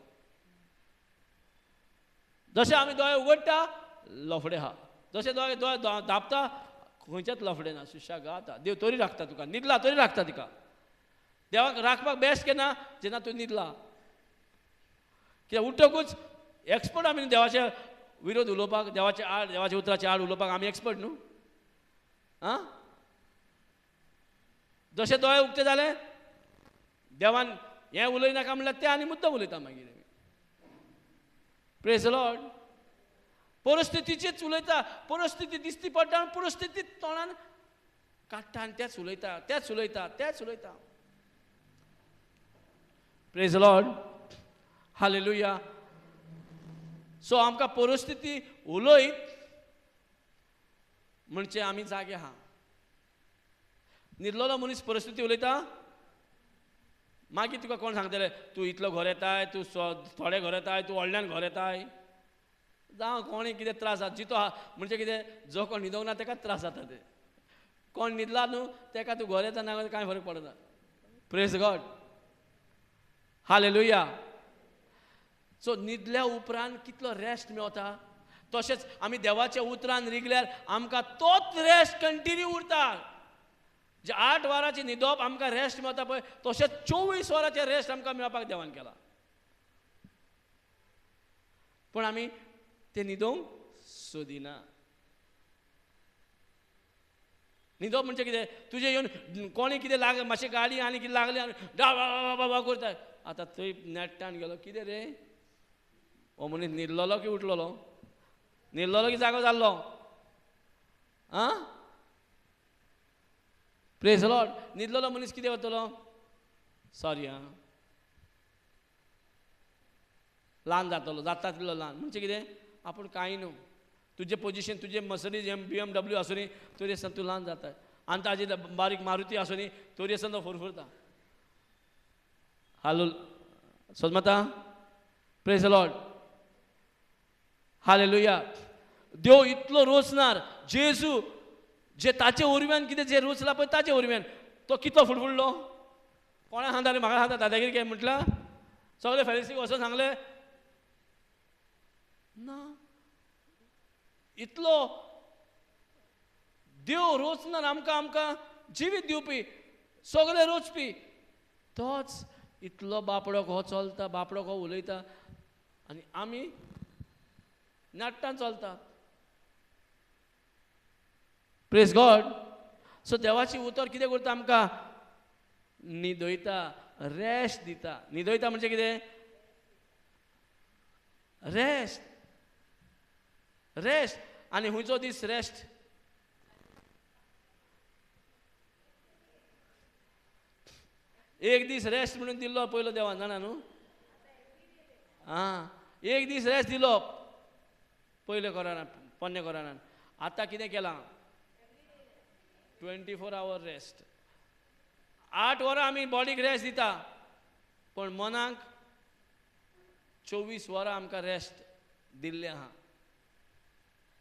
जशें आमी दोळे उगडटा लफडे आहा, जशें दोळे धांपता खंयचेच लफडे ना, सुशेगाद. देव तरी राखता तुका. न्हिदला तरी राखता तिका. देवाक राखपाक बेस्ट केन्ना? जेन्ना तूं न्हिदला. कित्याक उठकूच एक्सपर्ट आमी देवाच्या विरोध उलोवपाक, देवाच्या उतराच्या आड उलोवपाक आमी एक्सपर्ट न्हू. जशें दोळे उगते जाले देवान हें उलयनाका म्हणल्यार तें आनी मुद्दम उलयता मागीर. Praise Lord. परिस्थितीचीच उलयता. परिस्थिती दिसती पडटा आनी परिस्थिती तोंडान काडटा आनी तेच उलयता. Praise Lord. हालेलुया. सो आमकां परिस्थिती उलयत म्हणजे आमी जागे आहा. न्हिदलोलो मनीस परिस्थिती उलयता, मागीर तुका कोण सांगतले तूं इतलो घर येताय, तूं थोडे घर येताय, तूं व्हडल्यान घर येताय. जावं कोणीय कितें त्रास जाता जितो आहा. म्हणजे कितें? जो कोण न्हिदोंक ना तेकाच त्रास जाता. ते कोण न्हिदला न्हू तेका तूं घर येता ना कांय फरक पडना. Praise God. हालेलुया. सो न्हिदल्या उपरांत कितलो रेस्ट मेवता. तशेंच आमी देवाच्या उतरान रिगल्यार आमकां तोच रेस्ट कंटिन्यू उरता. जे 8 वरांची न्हिदप आमकां रेस्ट मेळटा पळय तशें 24 वरांचे रेस्ट आमकां मेळपाक देवान केला. पूण आमी ते न्हिदोंक सोदिना. न्हिदप म्हणजे कितें? तुजें येवन कोणी कितें लाग मातशें गाडी आनी कितें लागलें आनी डा करता. आतां थंय नेट्टान गेलो कितें रे हो मनीस न्हिदलोलो की उठलोलो? न्हिदलोलो की जागो जाल्लो? आं प्रेज द लॉर्ड. न्हिदलोलो मनीस कितें वतलो? सॉरी आं ल्हान जातलो, जाता तितलो ल्हान म्हणजे कितें? आपूण कांय न्हू. तुजें पोजिशन तुजें मर्सिडीज BMW आसूं न्ही तरी आसतना तूं ल्हान जाता. आनी ताजी बारीक मारुती आसूं न्ही तरी आसतना तो फुरफुरता. हालो समजता? Praise the Lord. हालेलुया. देव इतलो रोचणार. जेजू जे ताचे उर्व्यान कितें जे रोचला पळय ताचे उर्व्यान तो कितलो फुडफुडलो. कोणा सांगता रे म्हाका सांगता दादागिरी काय म्हटला? सगळे फॅरिसीक वचून सांगले ना. इतलो देव रोचणार आमकां आमकां जिवीत दिवपी सगळे रोचपी तोच इतलो बापडो हो चलता बापडो हो उलयता आनी आमी नाट्टान चलता. Praise God. सो देवाची उतर कितें करता आमकां? न्हिदयता, रेस्ट दिता. न्हिदयता म्हणजे कितें? रेस्ट. रेस्ट. आनी हुंयचो दीस रेस्ट? एक दीस रेस्ट म्हणून दिल्लो पयलो देवान जाणा न्हू. आं एक दीस रेस्ट दिलो पयले कोरानान पोन्ने कोरानान. आतां कितें केलां? 24 आवर रेस्ट. 8 वरां आमी बॉडीक रेस्ट दिता पण मनाक 24 वरां आमकां रेस्ट दिल्लें आहा.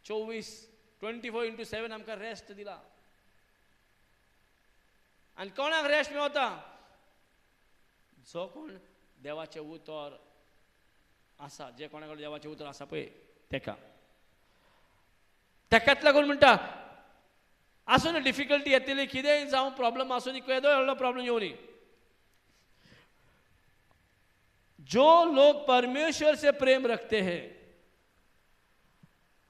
24/7 आमकां रेस्ट दिला. आनी कोणाक रेस्ट मेवता? जो कोण देवाचें उतर आसा, जे कोणा कडेन देवाचें उतर आसा पळय तेका. तेकाच लागून म्हणटा आसूं न्ही डिफिकल्टी येतली कितेंय जावं प्रॉब्लम आसूं न्ही केदोय व्हडलो प्रॉब्लम येवं न्ही. जो लोग परमेश्वर से प्रेम रखते हैं.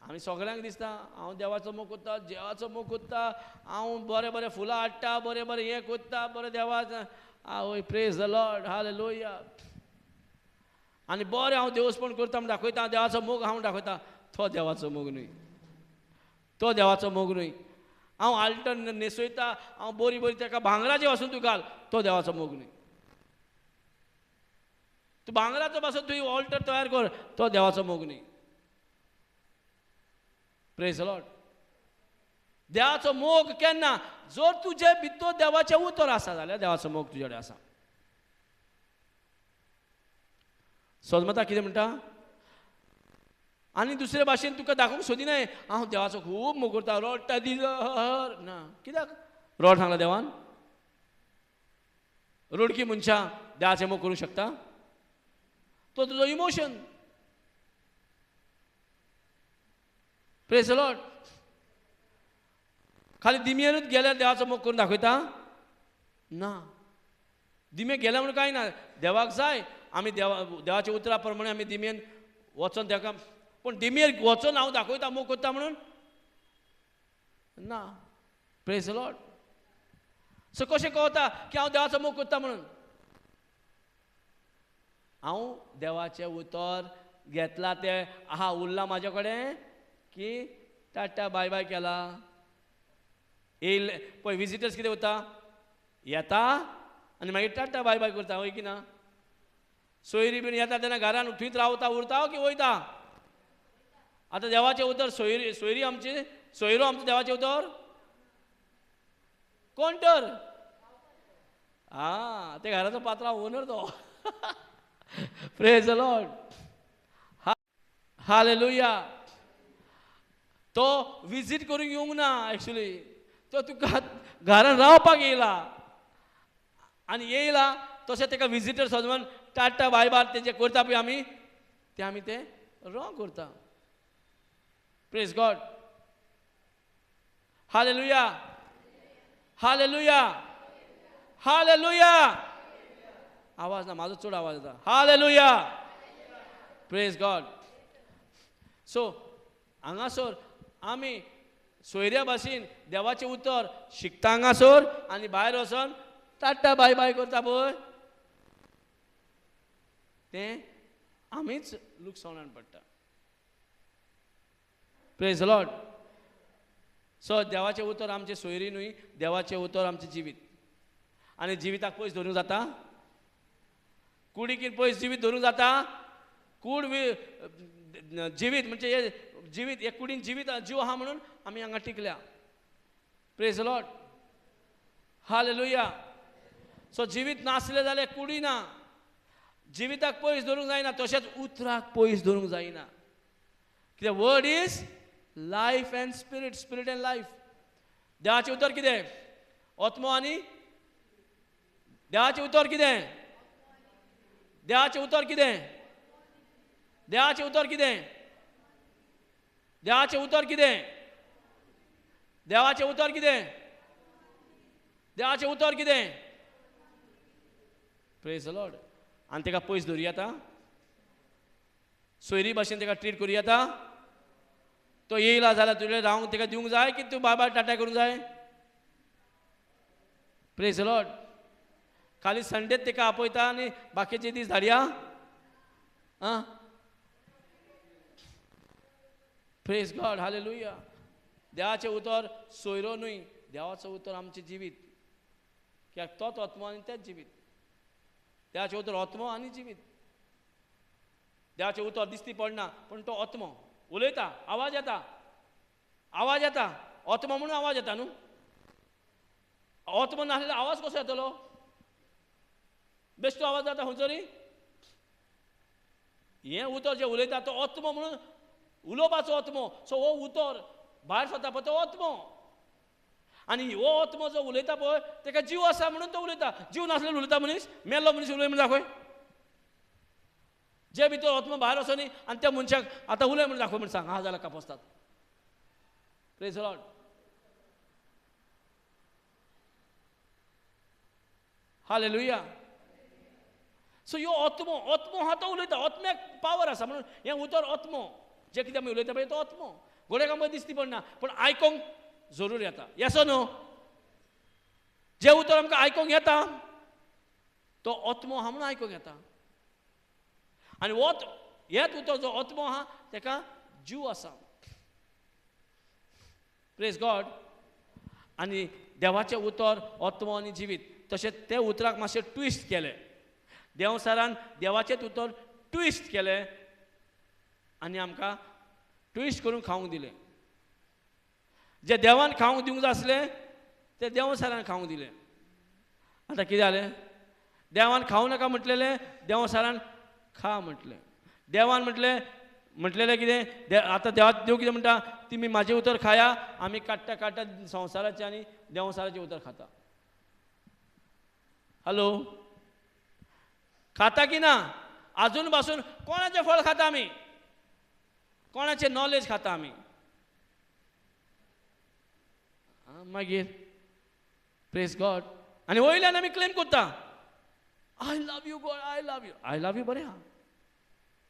आमी सगळ्यांक दिसता हांव देवाचो मोग कोत्ता देवाचो मोग कोत्ता हांव बरें बरें फुलां हाडटा बरें बरें हें कोत्ता बरें देवाचो आवय प्रेज द लॉर्ड हालेलुया. आनी बरें हांव देवस्पण करता म्हण दाखयता देवाचो मोग हांव दाखयता. तो देवाचो मोग न्हय. तो देवाचो मोग न्हय. हांव आल्टर न्हेसयता हांव बरी बरी ताका भांगराचेर वचून तूं घाल तो देवाचो मोग न्हय. तूं भांगराचो पासून तुवें ऑल्टर तयार कर तो देवाचो मोग न्हय. Praise the Lord. देवाचो मोग केन्ना? जर तुजे भितर देवाचें उतर आसा जाल्यार देवाचो मोग तुजे कडेन आसा. समजता कितें म्हणटा? आनी दुसरे भाशेन तुका दाखोवंक सोदिनाय हांव देवाचो खूब मोग करता रडटा दिसभर ना. कित्याक रड सांगला देवान? रडकी मनशां देवाचें मोग करूंक शकता? तो तुजो इमोशन. Praise the Lord. खाली दिम्यानूच गेल्यार देवाचो मोग करून दाखयता ना. दिमे गेल्या म्हणून कांय ना. देवाक जाय आमी देवाच्या उतरा प्रमाणे आमी दिमेन वचोन तेका पूण दिमेर वचोन हांव दाखयता मोग करता म्हणून ना. Praise the Lord. सो कशें कळटा की हांव देवाचो मोग करता म्हणून? हांव देवाचें उतर घेतला तें आहा उरलां म्हाजे कडेन की टाटा बाय बाय केला. येयले पळय विजिटर्स कितें वता येता आनी मागीर टाटा बाय बाय करता वय की ना. सोयरी बीन येता तेन्ना घरान थंयच रावता उरता की वयता? आतां देवाचें उतर सोयरी आमची सोयरो आमचो देवाचें उतर कोण तर? हां ते घराचो पात्रांव ओनर तो. Praise the Lord. हालेलुया. तो विजीट करूंक येवंक ना एक्चुली. तो तुका घरान रावपाक येयला आनी येयला तशें तेका विजिटर समजून टाटा बाय बाय तेजें करता पळय आमी ते रॉंग करता. Praise God. Hallelujah. Hallelujah, hallelujah. आवाज ना, माझा चड आवाज येता. Hallelujah, praise God. सो हांगासर आमी सोयऱ्या भाशेन देवाचें उतर शिकता हांगासर, आनी भायर वचोन टाटा बाय बाय करता पळय, तें आमीच लुकसावणान पडटा. Praise the Lord. सो देवाचें उतर आमचें सोयरी न्हय, देवाचें उतर आमचें जिवीत. आनी जिविताक पयस धरूंक जाता, कुडीकीर पयस जिवीत धरूंक जाता. कूड जिवीत म्हणजे हे जिवीत, हे कुडीन जिवीत जीव आहा म्हणून आमी हांगा टिकल्या. Praise the Lord, hallelujah. So जिवीत नासलें जाल्यार कुडी ना. जिविताक पयस धरूंक जायना, तशेंच उतराक पयस धरूंक जायना. कित्याक word is life end spirit, spirit end life. देवाचें उतर कितें? आत्मो आनी. देवाचें उतर कितें? देवाचें उतर कितें? देवाचें उतर कितें? देवाचें उतर कितें? देवाचें उतर कितें? देवाचें उतर कितें? Praise the Lord. आनी ताका पयस धरूं येता, सोयरी भाशेन ताका ट्रीट करूं येता. तो येयला जाल्यार तुवें रावंक ताका दिवंक जाय, की तूं बाय बाय टाटा करूंक जाय? Praise the Lord. खाली संडेत ताका आपयता आनी बाकीचे दीस धाडया? आं, प्रेज गॉड, हालेलुया. देवाचें उतर सोयरो न्हय, देवाचो उतर आमचें जिवीत. कित्याक तोच आत्मो आनी तेंच जिवीत. देवाचें उतर आत्मो आनी जिवीत. देवाचें उतर दिसती पडना, पूण तो आत्मो उलयता, आवाज येता, आवाज येता. आत्मो म्हणून आवाज येता न्हू. आत्मो नासल्यार आवाज कसो येतलो? बेश्टो आवाज जाता खंयचरी? हें उतर जें उलयता तो आत्मो म्हणून उलोवपाचो आत्मो. सो हो उतर भायर सरता पळय तो आत्मो. आनी हो आत्मो जो उलयता पळय ताका जीव आसा म्हणून तो उलयता. जीव नासल्यार उलयता मनीस? मेल्लो मनीस उलय म्हणून दाखय. जे भितर आत्मो भायर वचो न्ही आनी त्या मनशाक आतां उलय म्हणून दाखय म्हणून सांग, हा जाल्यार कापसतात. Praise the Lord. Hallelujah. So ह्यो आत्मो, आत्मो हा तो उलयता. आत्म्याक पावर आसा म्हणून हें उतर आत्मो. जे कितें आमी उलयता पळय तो आत्मो. घोड्याक आमकां दिसती पडना, पूण आयकोंक जरूर येता. येसो न्हू? जे उतर आमकां आयकोंक येता तो आत्मो आहा म्हणून आयकोंक येता. आनी हेच उतर जो आत्मो आहा ताका जीव आसा. Praise God. आनी देवाचें उतर आत्मो आनी जिवीत. तशेंच त्या उतराक मातशें ट्विस्ट केलें. देवसारान देवाचेंच उतर ट्विस्ट केलें आनी आमकां ट्विस्ट करून खावंक दिलें. जें देवान खावंक दिवंक जाय आसलें तें देवसारान खावंक दिलें. आतां कितें जालें? देवान खावं नाका म्हटलेलें, देवसारान खा म्हटलें. देवान म्हटलेलें कितें? आतां देव कितें म्हणटा? तुमी म्हाजें उतर खाया, आमी काडटा काडटा संवसाराचें आनी देवसाराचें उतर खाता. हॅलो, खाता की ना? आजून पासून कोणाचें फळ खाता आमी? कोणाचें नॉलेज खाता आमी? मागीर प्रेज गॉड. आनी वयल्यान आमी क्लेम करता, I love you God, I love you. I love you बरें आहा,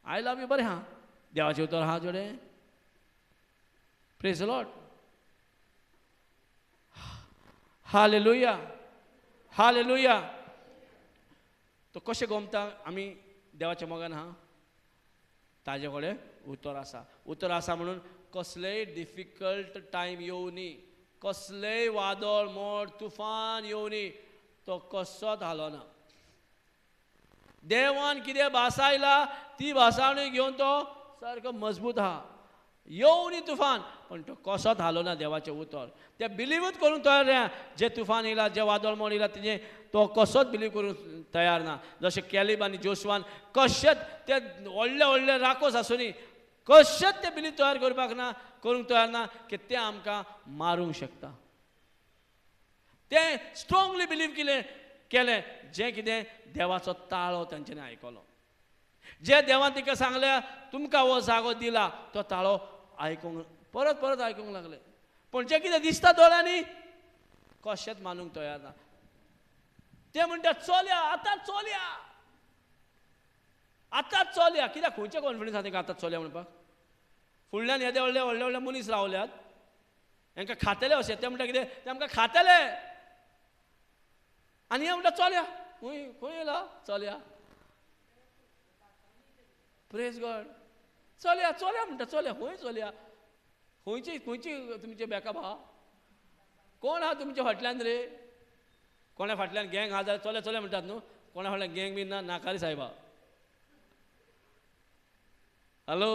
आय लव यू बरें आहा. देवाचें उतर आहा जोडे. Praise the Lord. Hallelujah, hallelujah. तो कशें गमता आमी देवाच्या मोगान आहा? ताजे कडेन उतर आसा. उतर आसा म्हणून कसलेय डिफिकल्ट टायम येवं न्ही, कसलेय वादळ मोड तुफान येवं न्ही, तो कसोच हालोना. देवान कितें भासायला ती भासावणी घेवन तो सारको मजबूत आहा. येवं न्ही तुफान, पण तो कसोच हालोना. देवाचें उतर तें बिलीवूच करूंक तयार ना. जे तुफान येयला, जे वादळ मोड येयला, तेजें तो कसोच बिलीव करूंक तयार ना. जशें कॅलेब आनी जोशुआन कशेंच ते व्हडले व्हडले राकोस आसूनी कशेंच ते बिलीव तयार करपाक ना, करूंक तयार ना की ते आमकां मारूंक शकता. तें स्ट्रॉंगली बिलीव केलें जें कितें देवाचो ताळो तांच्यांनी आयकलो. जे देवान तिका सांगलें तुमकां हो जागो दिला, तो ताळो आयकूंक परत परत आयकूंक लागले. पूण जें कितें दिसता दोळ्यांनी कशेंच मानूंक तयार ना. ते म्हणटात चलया आतांच चलया, आतांच चलया. कित्याक खंयचे कॉन्फिडन्स आहा तांकां आतांच चलया म्हणपाक? फुडल्यान येदे व्हडले व्हडले व्हडले मनीस रावल्यात, तांकां खातले अशें. ते म्हणटा कितें, ते आमकां खातले. आनी हे म्हणटा चलया, खंय खंय येयला चलया. Praise God. चलया चलया म्हणटा, चलया खंय चलया? खंयची खंयची तुमचे बॅकअप आहा? कोण आहा तुमच्या फाटल्यान रे? कोणा फाटल्यान गँग आहा जाल्यार चलया चलया म्हणटात न्हू. कोणा फाटल्यान गँग बीन ना, नाका रे सायबा. हॅलो,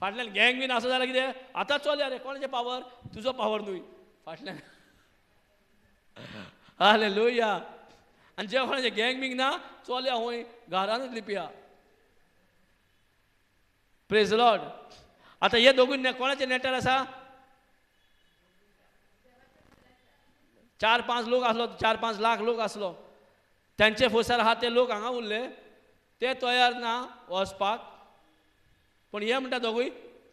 फाटल्यान गँग बीन आसा जाल्यार कितें आतां चलया रे. कोणाचे पावर? तुजो पावर न्हू फाटल्यान. हालेलुया. आनी जे कोणाचे गँग बींग ना, चलया खंय घरानूच लिपया. Praise Lord. आतां हे दोगूय कोणाचे नेटार आसा? 4-5 लोक आसलो, 4-5 लाख लोक आसलो. त्यांचे फोर्सार आहा ते लोक हांगा उरले, ते तयार ना वचपाक. पण हे म्हणटा दोगूय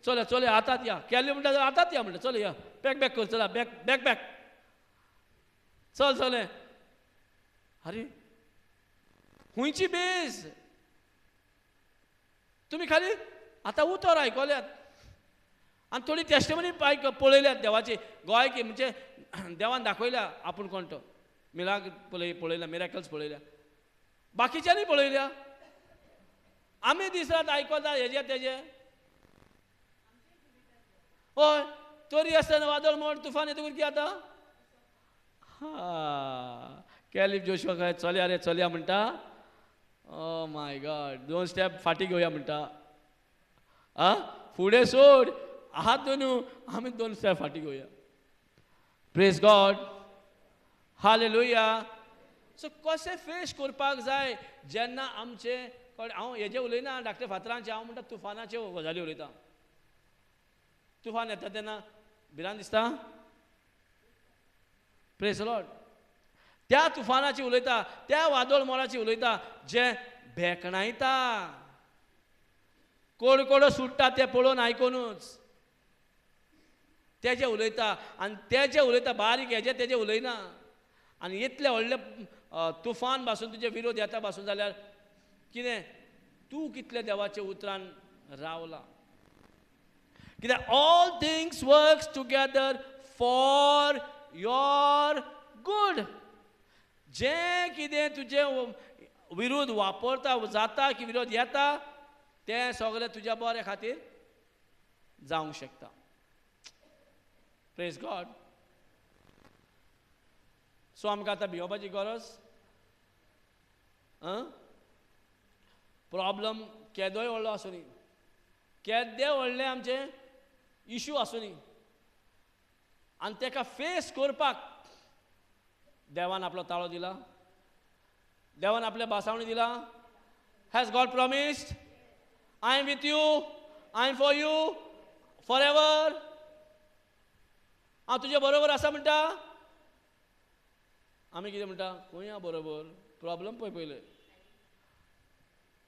चलया चलया आतांच या. केल्ले म्हणटा आतांच या म्हणटा. चल या, पॅक बॅक कर, चला बॅक बॅक बॅक, चल चले. अरे खंयची बेज? तुमी खाली आतां उतर आयकल्यात आनी थोडी टेस्टमनी पळयल्यात देवाची. गोंय की म्हणजे देवान दाखयल्या आपूण कोण तो. मिलाग पळयल्या, मिरेकल्स पळयल्या, बाकीच्यांनी पळयल्या. आमी दीस रात आयकता हेजे तेजे. हय, तरी आसतना वादळ मोड तुफान येतकूर कितें जाता? कॅलिफ जोशुआ काय चलया रे चलया म्हणटा. ओ माय गॉड, 2 स्टेप फाटी घेवया म्हणटा. फुडें सोड, आहात दोन, आमी 2 स्टेप फाटी घेवया. Praise God. हालेलुया. सो कशें फेस करपाक जाय जेन्ना आमचे हांव हेजे उलयना धाकटे फातरांचे, हांव म्हणटा तुफानाचे गजाली उलयता. तुफान येता तेन्ना भिरांत दिसता. Praise Lord. त्या तुफानाची उलयता, त्या वादळ मोडाची उलयता जे भेकणायता, कोडकोडो सुट्टा ते पळोवन आयकोनूच तेजे उलयता. आनी तेजे उलयता बारीक हेजे तेजे उलयना. आनी इतले व्हडले तुफान पासून तुजे विरोध येता पासून जाल्यार कितें तूं कितले देवाच्या उतरान रावला. कित्याक all things works together for your good. जें कितें तुजे विरोध वापरता जाता की विरोध येता तें सगळें तुज्या बऱ्या खातीर जावंक शकता. Praise God. सो आमकां आतां भिवपाची गरज. प्रॉब्लम केदोय व्हडलो आसूं दी, केदे व्हडले आमचे इशू आसूं दी, आनी ताका फेस करपाक देवान आपलो ताळो दिला. देवान आपले बासावणी दिला. Has God promised, I am with you, I am for you forever. हांव तुजे बरोबर आसा म्हणटा. आमी कितें म्हणटा, खंय या बरोबर, प्रॉब्लम पळय पयले.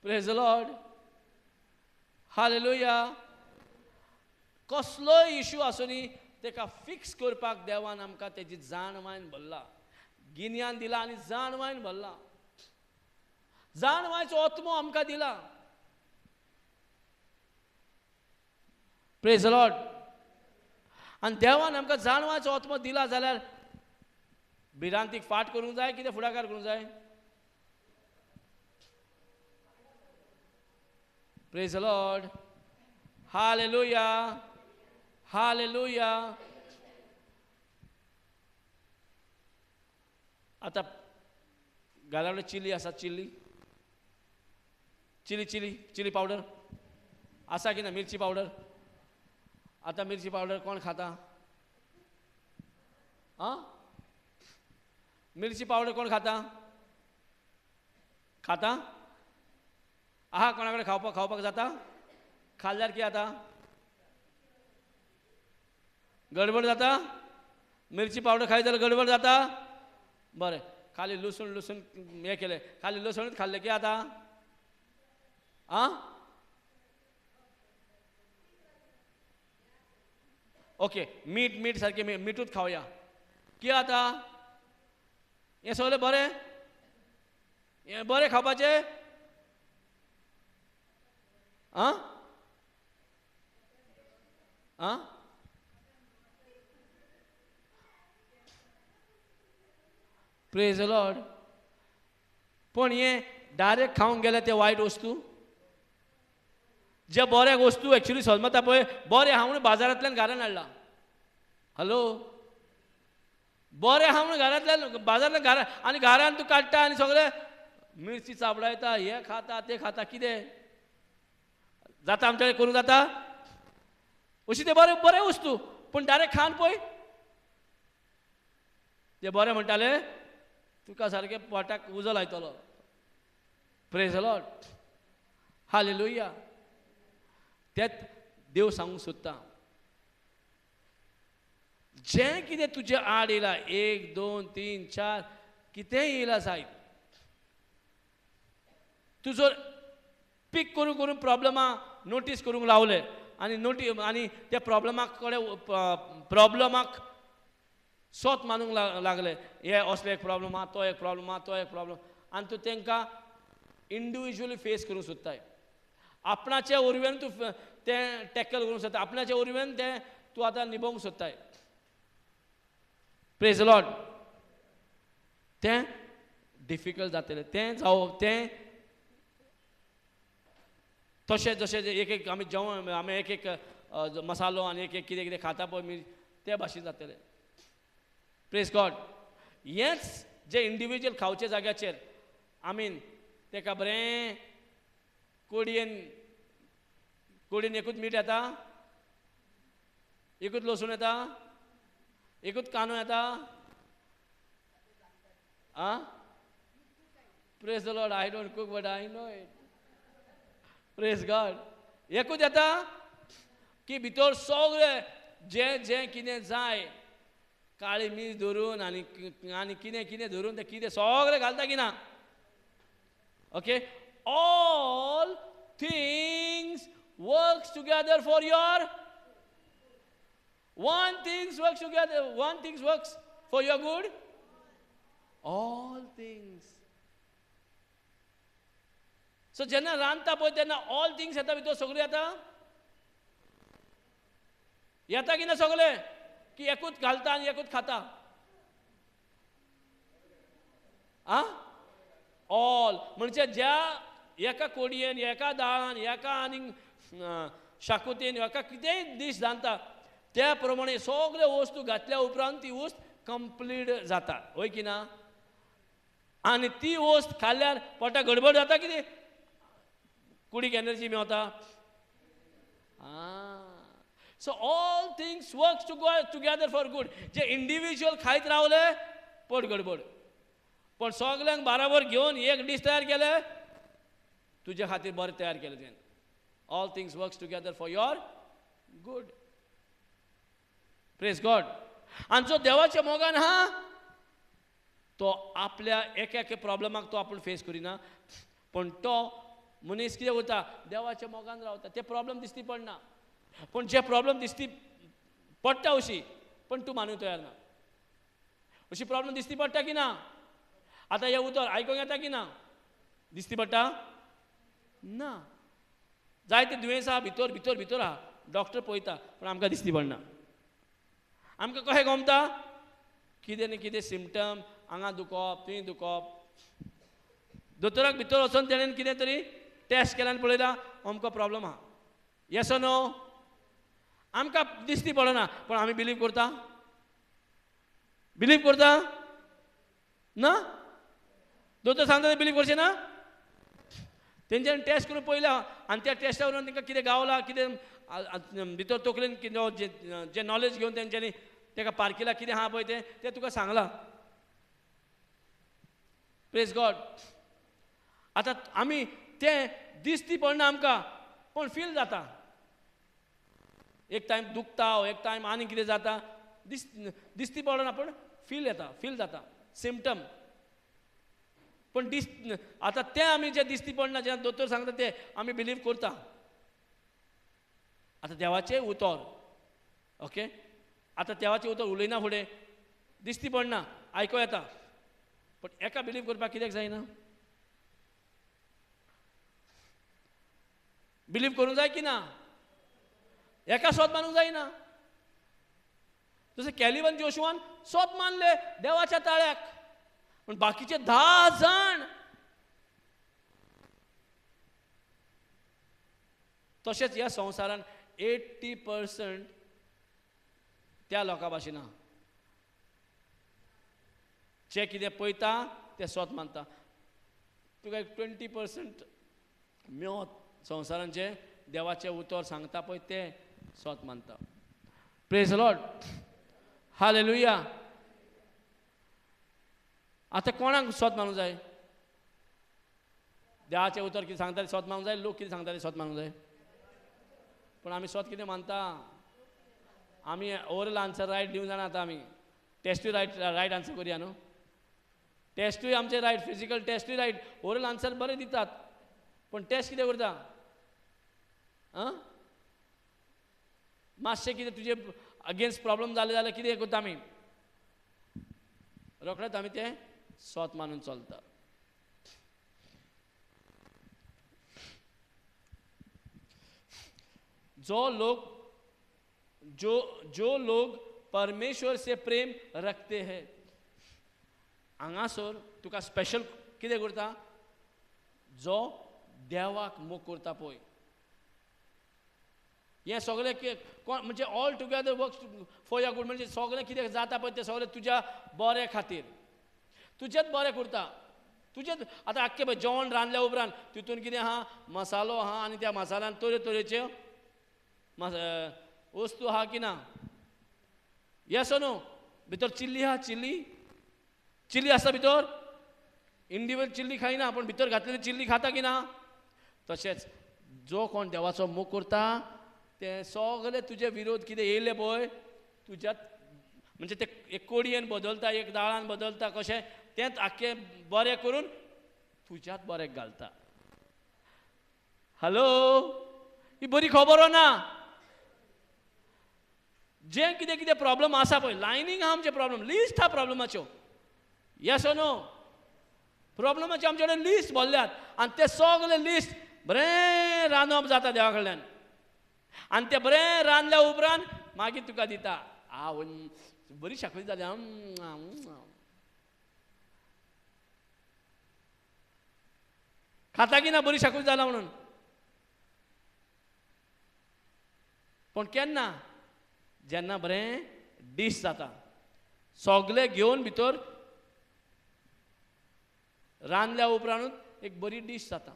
Praise the Lord. हालेलुया. कसलोय इशू आसूं दी ताका फिक्स करपाक देवान आमकां तेजी जाणवायन भरला, गिन्यान दिला आनी जाणवायन भरला. जाणवायचो आत्मो आमकां दिला. Praise the Lord. आनी देवान आमकां जाणवायचो आत्मो दिला जाल्यार भिरांतीक फाट करूंक जाय, कितें फुडाकार करूंक जाय? Praise the Lord. Hallelujah. Hallelujah. आतां घरा कडेन चिली आसा, chilli chilli chilli chilli powder आसा की ना? मिरची पावडर. आतां मिरची पावडर कोण खाता? मिरची पावडर कोण खाता? खाता? आहा कोणा कडेन खावपाक जाता? खाल्ल्यार कितें जाता? गडबड जाता? मिरची पावडर खाली जाल्यार गडबड जाता? बरें, खाली लसूण हें केलें, खाली लसणूच खाल्लें कितें जाता? ओके, मीठ सारकें मिठूच खावया. कितें जाता हें सगळें बरें हें बरें खावपाचें आं आं प्रेज द लॉर्ड पण हें डायरेक्ट खावंक गेले ते वायट वस्तू जे बऱ्या वस्तू एक्चुली सजमता पळय बरें हांव म्हणून बाजारांतल्यान घरान हाडला हॅलो बरें हांव म्हणून घरांतल्यान बाजारांतल्यान घरा आनी घरान तूं काडटा आनी सगळें मिरची चाबडायता हे खाता ते खाता कितें जाता आमच्या कडेन करूं जाता अशी ते बरें बरें वस्तू पूण डायरेक्ट खावन पळय ते बरें म्हणटाले तुका सारकें पोटाक उजो लायतलो प्रेज द लॉर्ड हालेलुया तेच देव सांगूंक सोदता जें कितें तुजे आड येयलां 1 2 3 4 कितेंय येयलां जायत तूं जर पीक करून करून प्रॉब्लमां नोटीस करूंक लावले आनी त्या प्रॉब्लमाक सोत मानूंक लागले हे असलो एक प्रॉब्लम आहा तो एक प्रॉब्लम आहा तो एक प्रॉब्लम आनी तूं तांकां इंडिविज्युअली फेस करूंक सोदताय आपणाच्या उर्वेन तूं तें टॅकल करूंक सोदता आपणाच्या उर्वेन तें तूं आतां निभोवंक सोदताय प्रेज द लॉर्ड तें डिफिकल्ट जातलें तें जावं तें तशें जशें एक एक आमी जेवण आमी एक एक मसालो आनी एक एक कितें कितें खाता पळय ते भाशेन जातलें प्रेज गॉड हेंच जे इंडिविज्युअल खावचे जाग्याचेर आमीन तेका बरें कोडयेन एकूच मीठ येता एकूच लसूण येता एकूच कांदो येता आं praise the Lord I don't cook but I know it praise God एकूच येता की भितर सगळें जें जें कितें जाय काळी मीठ धरून आनी कितें कितें धरून तें कितें सगळें घालता की ना okay all things works together for your one things works for your good all things so जेन्ना रांदता पळय तेन्ना ऑल थिंग्स येता भितर सगळें येता की ना सगळें की एकूच घालता आनी एकूच खाता आं ऑल म्हणजे ज्या एका कोडयेन एका दाळान एका आनी शाकोतेन एका कितेंय डीश रांदता त्या प्रमाणे सगळे वस्तू घातल्या उपरांत ती वस्त कंप्लीट जाता होय की ना आनी ती वस्त खाल्ल्यार पोटाक गडबड जाता कितें कुडीक energy Mewat so all things works together for good जे इंडिविज्युअल खायत रावले पोट गडबड पण सगल्यांक बराबर घेवन एक डीश तयार केले तुजे खातीर बरें तयार केलें तें all things works together for your good praise God आनी जो देवाच्या मोगान आहा तो आपल्या एका प्रॉब्लमाक तो आपूण फेस करिना पण तो मनीस कितें उरता देवाच्या मोगान रावता ते प्रॉब्लम दिसती पडना पण जे प्रॉब्लम दिसती पडटा अशी पण तूं मानूंक तयार ना अशी प्रॉब्लम दिसती पडटा की ना आतां हे उतर आयकूंक येता की ना दिसती पडटा ना जायते दुयेंसां भितर भितर भितर आहा डॉक्टर पळयता पण आमकां दिसती पडना आमकां कशें गमता कितें न्ही कितें सिमटम हांगा दुखप थंय दुखप दोतोराक भितर वचोन तेणेन कितें तरी टेस्ट केल्यान पळयता अमको प्रॉब्लम आहा येस ऑर नो आमकां दिसती पडना पण आमी बिलीव करता ना दोतोर सांगता बिलीव करचें ना तेंच्यानी टेस्ट करून पळयला आनी त्या टेस्टा वरून तांकां कितें गावला कितें भितर तकलेन जे नॉलेज घेवन तेंच्यांनी ताका पारकिला कितें आहा पळय तें तुका सांगलां प्रेज गॉड आतां आमी तें दिसती पडना आमकां पण फील जाता एक टायम दुखता एक टायम आनी कितें जाता दिसती पडना पण फील जाता सिमटम पण आतां तें आमी जें दिसती पडना जें दोतोर सांगता तें आमी बिलीव करता आतां देवाचें उतर ओके आतां देवाचें उतर उलयना फुडें दिसती पडना, आयको येता, पण एका बिलीव करपाक कित्याक जायना? बिलीव करूंक जाय की ना? एका स्वत मानूंक जायना. जसं कॅलिवन जोशुआन स्वत मानले देवाच्या ताळ्याक, पण बाकीचे 10 जण तशेंच ह्या संवसारान 80% त्या लोकां भाशेन आहा. जे कितें पळयता ते स्वत मानता. तुका एक 20% मेळत संवसारान जे देवाचें उतर सांगता पळय ते स्वत मानता. Praise the Lord, hallelujah. आतां कोणाक स्वत मानूंक जाय? देवाचें उतर कितें सांगता ते स्वत मानूंक जाय, लोक कितें सांगता ते स्वत मानूंक जाय? पण आमी स्वत कितें मानता? आमी ओवरऑल आन्सर रायट दिवंक जाणा. आतां आमी टेस्टूय रायट आन्सर करया न्हू. टेस्टूय आमचे रायट, फिजिकल टेस्टूय रायट, ओवरऑल आन्सर बरें दितात. पण टेस्ट कितें करता? मातशें कितें तुजे अगेन्स्ट प्रॉब्लम जाले जाल्यार कितें करता आमी? रोखडेंच आमी तें स्वत मानून चलता. जो लोग परमेश्वर से प्रेम रखते हैं, हांगासर तुका स्पेशल कितें करता? जो देवाक मोग करता पळय, हें सगळें म्हणजे all together work for your good. म्हणजे सगळें कितें जाता पळय तें सगळें तुज्या बरे खातीर, तुजेंच बरें करता. तुजेंच आतां आख्खें पळय जेवण रांदल्या उपरांत तितून कितें आहा? मसालो आहा, आनी त्या मसाल्यान तरेच्यो वस्तू आहा की ना? येस ओ नो? भितर चिल्ली आहा, चिल्ली आसा भितर. इंडिविज्युअल चिल्ली खायना, पण भितर घातलेली चिल्ली खाता की ना? तशेंच जो कोण देवाचो मोग करता ते सगळे तुजे विरोध कितें येयले पळय तुज्यात, म्हणजे ते एक कोडयेन बदलता, एक दाळान बदलता, कशें तेंच आख्खें बरें करून तुज्यात बरें घालता. हॅलो, ही बरी खबर हो ना? जे कितें कितें प्रॉब्लम आसा पळय, लायनींग आहा आमचे प्रॉब्लम, लिस्ट आहा प्रॉब्लमाच्यो. येस ओ नो? प्रॉब्लमाचे आमचे कडेन लिस्ट भरल्यात, आनी ते सगळे लिस्ट बरें रांदप जाता देवा कडल्यान. आनी तें बरें रांदल्या उपरांत मागीर तुका दिता. बरी शाकोती जाली. खाता की ना बरी शाकोती जाला म्हणून? पण केन्ना? जेन्ना बरें डीश जाता, सगळे घेवन भितर रांदल्या उपरांत एक बरी डीश जाता.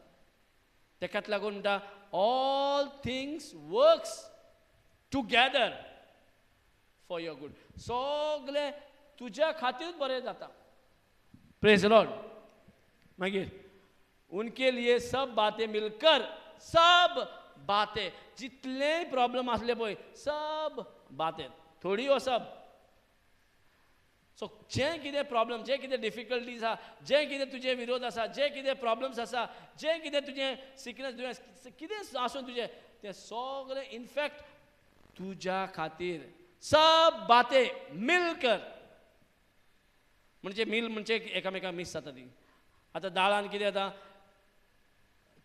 तेकाच लागून म्हणटा all things works together for your good. सगळे तुज्या खातीरच बरें जाता. Praise the Lord. मागीर उनके लिए सब बातें मिलकर, सब बातें, जितले प्रॉब्लम आसले पळय सब बातें, थोडी हो सब. सो जे कितें प्रॉब्लम, जे कितें डिफिकल्टीज आहा, जे कितें तुजे विरोध आसा, जे कितें प्रॉब्लम्स आसा, जे कितें तुजें सिकनेस दुयेंस कितें आसूं तुजें, तें सगळें इनफॅक्ट तुज्या खातीर. सब बातें मिलकर, म्हणजे मिल म्हणजे एकामेकाक मिक्स जाता ती. आतां दाळान कितें जाता?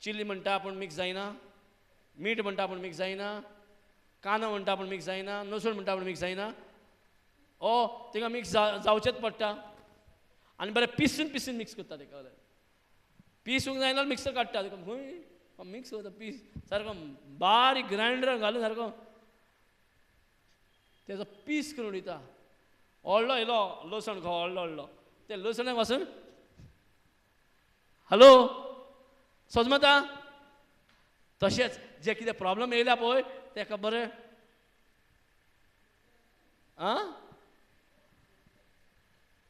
चिली म्हणटा पूण मिक्स जायना, मीठ म्हणटा पूण मिक्स जायना, कांदो म्हणटा पूण मिक्स जायना, लसूण म्हणटा पूण मिक्स जायना. तिका मिक्स जावचेच पडटा. आनी बरें पिसून मिक्स करता. तेका पिसूंक जायना जाल्यार मिक्सर काडटा. तेका खंय मिक्स करता, पीस सारको बारीक ग्रायंडर घालून सारको तेजो पीस करून दिता. व्हडलो येयलो लसण खो, व्हडलो ते लसणाक वचून हॅलो समजता? तशेंच जे कितें प्रॉब्लम येयला पळय तेका बरें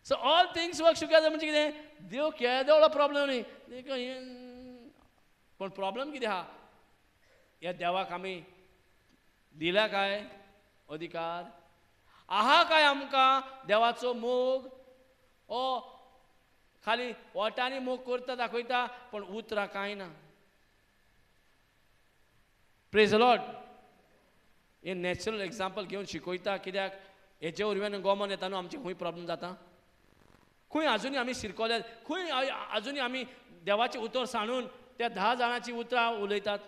so all things work together. म्हणजे कितें? देव केदो व्हडलो प्रॉब्लम न्ही, पण प्रॉब्लम कितें आहा? ह्या देवाक आमी दिला काय अधिकार? आहा काय आमकां देवाचो मोग? खाली ओटांनी मोग करता दाखयता, पण उतरां कांय ना. Praise the Lord. हे नॅचरल एग्जाम्पल घेवन शिकयता. कित्याक हेचे वरवीं गोमोन येता न्हू आमचे खंय प्रॉब्लेम जाता खंय आजुनी आमी शिरकोल्यात खंय आजुनी आमी देवाचें उतर सांडून त्या 10 जाणांची उतरां उलयतात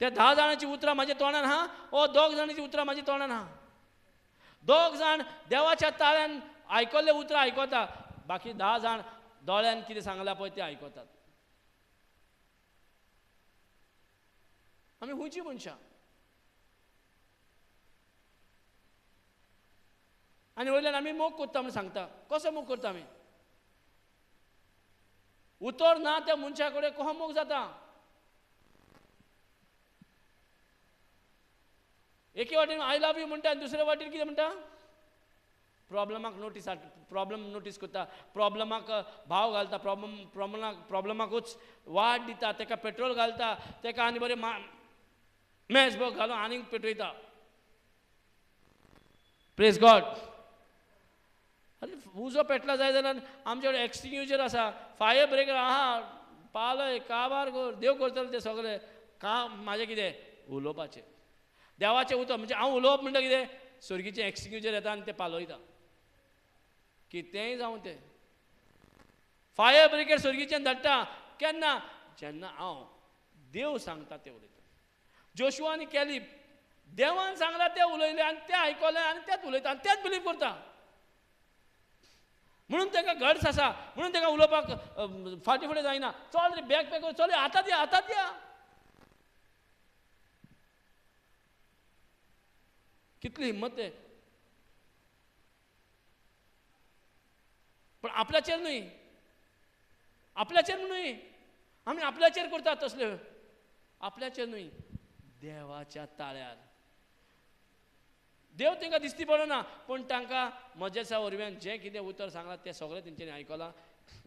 त्या 10 जाणांची उतरां म्हाज्या तोंडान आहा ओ 2 जाणांची उतरां म्हाज्या तोंडान आहा 2 जाण देवाच्या ताळ्यान आयकल्ले उतरां आयकता बाकी 10 जाण दोळ्यान कितें सांगलां पळय तें आयकतात आमी खंयचीं मनशां आनी वयल्यान आमी मोग करता म्हूण सांगता कसो मोग करता आमी उतर ना त्या मनशा कडेन कसो मोग जाता एके वाटेन आय लव यू म्हणटा आनी दुसरे वाटेन कितें म्हणटा प्रॉब्लम नोटीस करता प्रॉब्लमाक भाव घालता प्रॉब्लमाकूच वाट दिता तेका पेट्रोल घालता तेका आनी बरें मॅच बॉक घालून आनीक पेटयता प्रेज गॉड अरे उजो पेटला जाय जाल्यार आमचे कडेन एक्सटिंग्युशर आसा फायर ब्रेकर आहा पालय काबार कर देव करतले ते सगळे काम म्हाजें कितें उलोवपाचें देवाचें उतर म्हणजे हांव उलोवप म्हणटा कितें सुरगीचें एक्सटिंग्युशर येता आनी तें पालयता कितेंय जावं तें फायर ब्रिगेड सुरगीचें धाडटा केन्ना जेन्ना हांव देव सांगता तें उलयता जोशुआनी कॅलिब देवान सांगलां तें उलयलें आनी तें आयकलें आनी तेंच उलयता आनी तेंच बिलीव करता म्हणून ताका गट्स आसा म्हणून ताका उलोवपाक फाटीं फुडें जायना चल रे बॅग पॅक कर चल आतांच या कितली हिम्मत आहे पण आपल्याचेर न्हय आमी आपल्याचेर करतात तसल्यो आपल्याचेर न्हय देवाच्या ताळ्यार देव तांकां दिसती पडना पण तांकां म्हज्या वरवीं जें कितें उतर सांगलां तें सगळें तेंच्यांनी आयकलां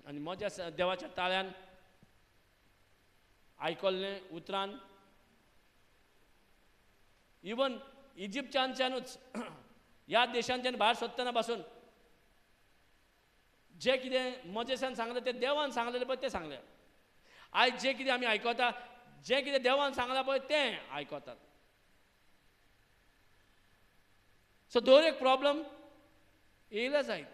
आनी म्हज्या देवाच्या ताळ्यान आयकल्लें उतरान इवन इजिप्तच्यानूच ह्या देशांच्यान भायर सरतना पासून जें कितें मोजेसान सांगलें तें देवान सांगलेलें पळय तें सांगलें आयज जें कितें आमी आयकता जें कितें देवान सांगलां पळय तें आयकतात सो दर एक प्रॉब्लम येयला जायत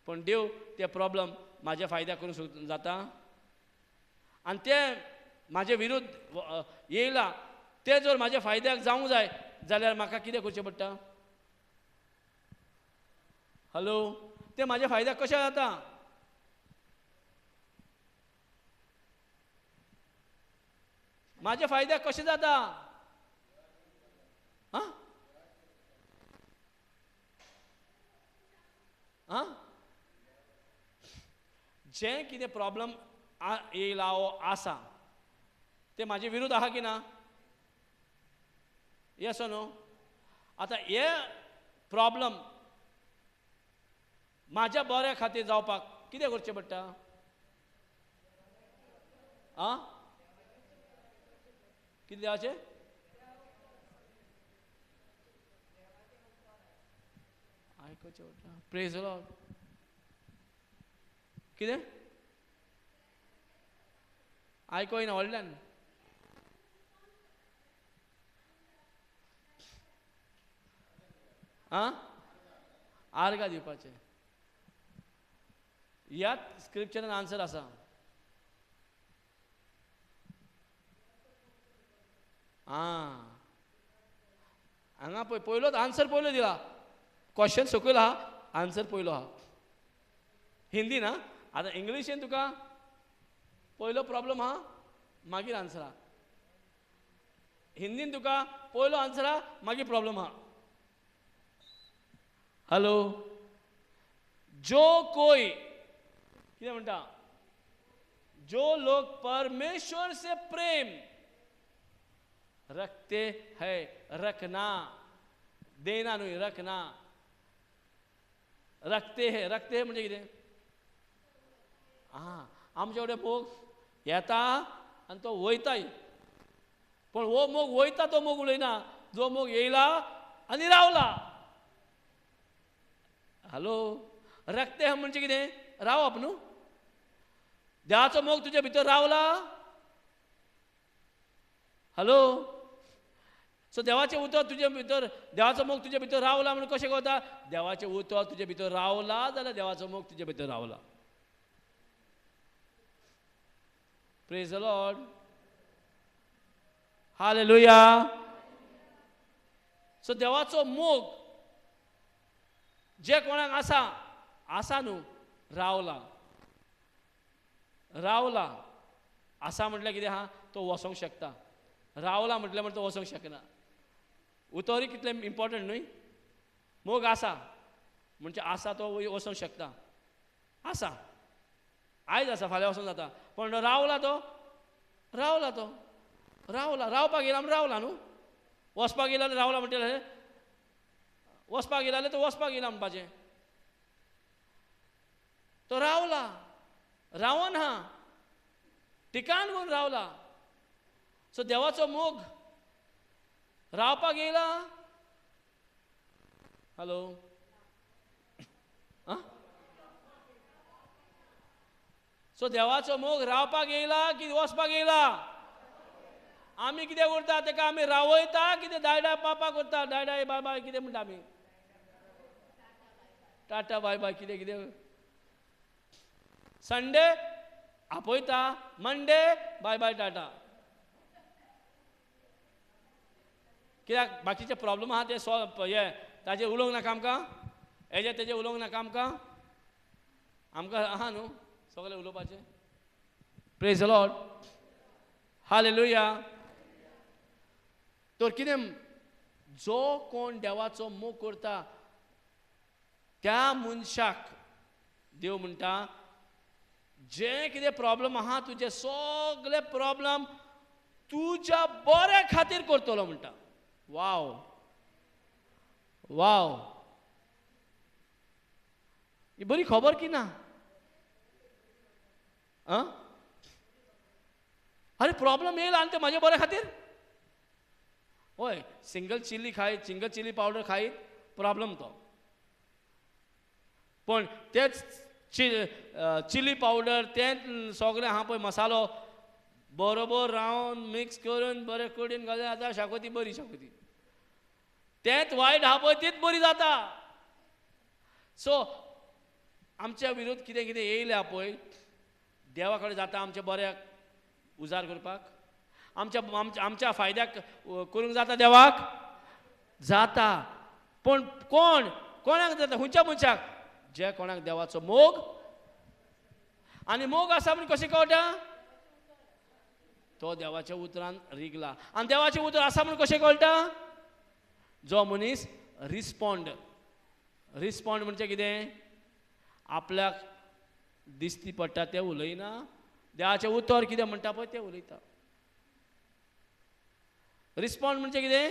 पण देव ते प्रॉब्लम म्हाज्या फायद्याक करूंक जाता आनी ते म्हाजे विरुद्ध येयला ते जर म्हाज्या फायद्याक जावंक जाय जाल्यार म्हाका कितें करचें पडटा हॅलो ते म्हाज्या फायद्याक कशें जाता म्हाज्या फायद्याक कशें जाता आं आं जें कितें प्रॉब्लम येयला वो आसा ते म्हाजे विरुद्ध आहा की ना येस न्हू आतां हे प्रॉब्लम म्हाज्या बऱ्या खातीर जावपाक कितें करचें पडटा आं कितें देवाचें आयकचें पडटा प्रेज द लॉर्ड कितें आयकोयना व्हडल्यान आं आर्गां दिवपाचें ह्याच स्क्रिप्चरान आन्सर आसा हांगा पळय पयलोच आन्सर पयलो दिला क्वेश्चन सकयल आहा आन्सर पयलो आहा हिंदीन आं आतां इंग्लिशीन तुका पयलो प्रॉब्लम आहा मागीर आन्सर आहा हिंदीन तुका पयलो आन्सर आहा मागीर प्रॉब्लम आहा हॅलो जो कोई कितें म्हणटा जो लोग परमेश्वर से प्रेम रखते है रखना देना न्हय रखना रखते है म्हणजे कितें आमचे कडेन मोग येता आनी तो वयताय पण हो मोग वयता तो मोग उलयना जो मोग येयला आनी रावला हॅलो रखते है म्हणजे कितें रावप न्हू देवाचो मोग तुज्या भितर रावला हॅलो सो देवाचें उतर तुजे भितर, देवाचो मोग तुजे भितर रावला म्हणून कशें कळटा? देवाचें उतर तुजे भितर रावला जाल्यार देवाचो मोग तुजे भितर रावला. Praise the Lord. Hallelujah. So देवाचो मोग जे कोणाक आसा न्हू, रावला आसा म्हटल्यार कितें आहा? तो वसोंक शकता. रावला म्हटल्यार तो वसोंक शकना. उतोरी कितलें इम्पॉर्टंट न्हय. मोग आसा म्हणजे आसा तो वसोंक शकता. आसा आयज आसा फाल्यां वचोंक जाता, पण रावला रावपाक येयला म्हणून रावला न्हू. वचपाक येयला रावला म्हणटलें, वचपाक येयला तो वचपाक येयला म्हणपाचें. तो रावून हा ठिकाण करून रावला. सो देवाचो मोग रावपाक येयला. हॅलो, सो देवाचो मोग रावपाक येयला की वचपाक येयला? आमी कितें करता तेका? आमी रावयता कितें डायडा पापा करता? डायडा बाय बाय कितें म्हणटा आमी? टाटा बाय बाय कितें कितें. संडे आपयता, मंडे बाय बाय टाटा. कित्याक बाकीचे प्रॉब्लेम आहा ते सॉल्व ताजेर उलोवंक नाका आमकां. हेजे तेजे उलोवंक नाका आमकां आहा न्हू सगळें उलोवपाचें. Praise the Lord. हालेलुया. तर कितें जो कोण देवाचो मोग करता त्या मनशाक देव म्हणटा जे कितें प्रॉब्लेम आहा तुजे सगळे प्रॉब्लेम तुज्या बऱ्या खातीर करतलो म्हणटा. वाव ही बरी खबर की ना? अरे प्रॉब्लेम येयला आनी ते म्हाज्या बऱ्या खातीर. हय, सिंगल चिली पावडर खायत प्रॉब्लेम तो. पण तेच चिली पावडर तेच सगळें आहा पळय मसालो बरोबर रावन मिक्स करून बरें कडेन घालून आतां शाकोती बरी शाकोती. तेच वायट आहा पळय तीच बरी जाता. सो आमच्या विरोध कितें कितें येयल्या पळय देवा कडेन जाता आमच्या बऱ्याक उजार करपाक, आमच्या फायद्याक करूंक जाता देवाक जाता. पण कोणाक जाता? खंयच्या मनशाक? जे कोणाक देवाचो मोग आनी मोग आसा म्हूण कशें कळटा? तो देवाच्या उतरान रिगला. आनी देवाचें उतर आसा म्हूण कशें कळटा? जो मनीस रिस्पॉन्ड म्हणजे कितें? आपल्याक दिसती पडटा तें उलयना, देवाचें उतर कितें म्हणटा पळय तें उलयता. रिस्पॉन्ड म्हणजे कितें?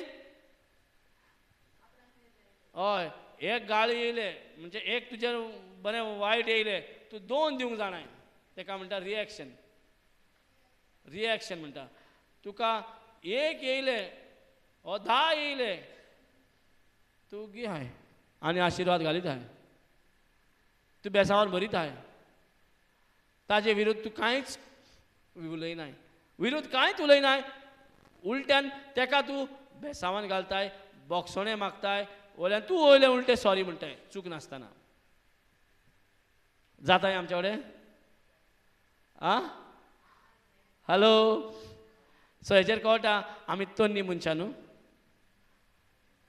हय, एक गाळी येयले म्हणजे एक तुजेर बरें वायट येयलें तूं 2 दिवंक जाणाय, तेका म्हणटा रिएक्शन म्हणटा. तुका एक येयले ओ 10 येयले तूं घे हाय आनी आशिर्वाद घालीत हाय, तूं बेसांवान भरीत हाय. ताजे विरुद्ध तूं कांयच उलयनाय, कांयच उलयनाय. उलट्यान तेका तूं बेसांवान घालताय, बोगसोणें मागताय, वयल्यान तूं वयलें उलटें सॉरी म्हणटाय चूक नासतना. जाताय आमच्या कडेन? हॅलो. सो हेचेर कळटा आमी तोन्नी मनशां न्हू.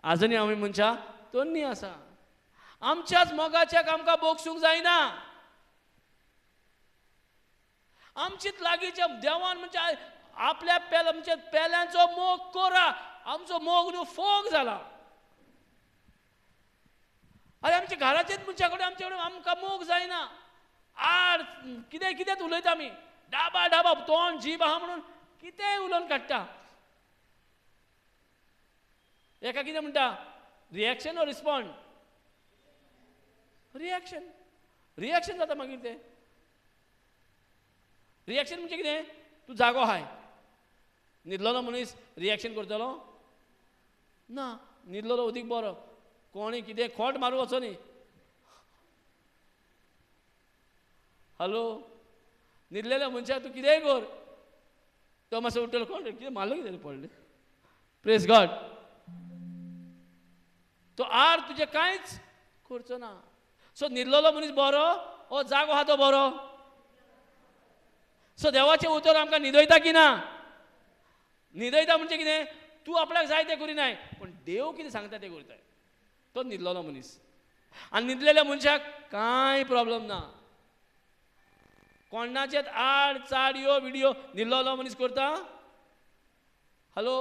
आजुनूय आमी मनशां तोन्नी आसा. आमच्याच मोगाच्याक आमकां बोगसूंक जायना. आमचीच लागींच्या देवान म्हणजे आपल्या म्हणजे पेल्यांचो मोग कोरा. आमचो मोग न्हू फोग जाला. अरे आमच्या घराचेच मनशा कडेन आमचे कडेन आमकां मोग जायना. आड कितें उलयता आमी डाबा तोंड जीब आहा म्हणून कितेंय उलोवन काडटा. एका कितें म्हणटा रिएक्शन ओ रिस्पॉन्ड? रिएक्शन जाता मागीर तें. रिएक्शन म्हणजे कितें? तूं जागो हाय, न्हिदलोलो मनीस रिएक्शन करतलो ना. न्हिदलोलो उदीक बरो, कोणी कितें खोट मारूं वचो न्ही. हॅलो. न्हिदलेल्या मनशाक तूं कितेंय कर, तो मातसो उठलो कोण कितें मारलो कितें पडलें. Praise God. तो आड तुजें कांयच करचो ना. सो न्हिदलेलो मनीस बरो हो जागो आहा तो बरो. सो देवाचें उतर आमकां न्हिदयता की ना. न्हिदयता म्हणजे कितें, तूं आपल्याक जाय तें करिनाय पूण देव कितें सांगता तें करताय. तो न्हिदलेलो मनीस. आनी न्हिदलेल्या मनशाक कांय प्रॉब्लेम ना. कोणाचेच आड चाडयो विडियो न्हिदलेलो मनीस करता. हॅलो,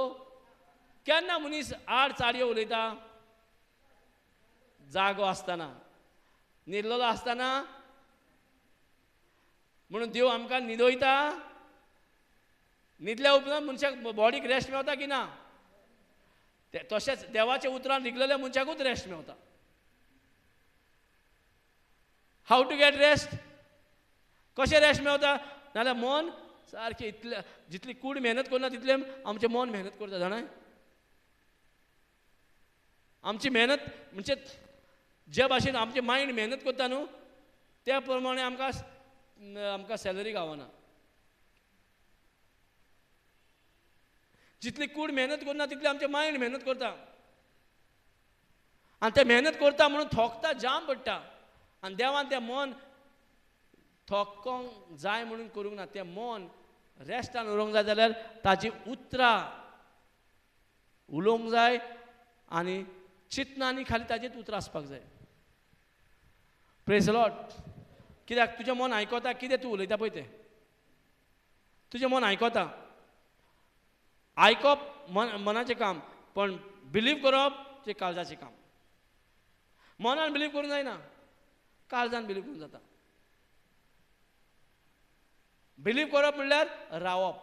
केन्ना मनीस आड चाडयो उलयता? जागो आसतना, न्हिदलेलो आसतना. म्हणून देव आमकां न्हिदयता. न्हिदल्या उपरांत मनशाक बॉडीक रेस्ट मेवता की ना? तशेंच देवाच्या उतरान न्हिदलेल्या मनशाकूच रेस्ट मेवता. How to get rest? कशें रेस्ट मेवता? नाल्यार मन सारकें इतलें, जितली कूड मेहनत करना तितलें आमचें मन मेहनत करता जाणाय. आमची मेहनत म्हणजे जे भाशेन आमचें मायंड मेहनत करता न्हू त्या प्रमाणे आमकां सॅलरी गावना. जितली कूड मेहनत करना तितली आमचें मायंड मेहनत करता. आनी तें मेहनत करता म्हणून थोकता जाम पडटा. आनी देवान तें मन थोकोंक जाय म्हणून करूंक ना. तें मन रेस्टान उरोंक जाय जाल्यार ताजी उतरां उलोवंक जाय आनी चिंतनांनी खाली ताजेच उतरां आसपाक जाय. Praise the Lord. कित्याक तुजें मन आयकता कितें तूं उलयता पळय तें. तुजें मन आयकता. आयकप मनाचें काम पण बिलीव करप तें काळजाचें काम. मनान बिलीव करूंक जायना, काळजान बिलीव करूंक जाता. बिलीव करप म्हणल्यार रावप.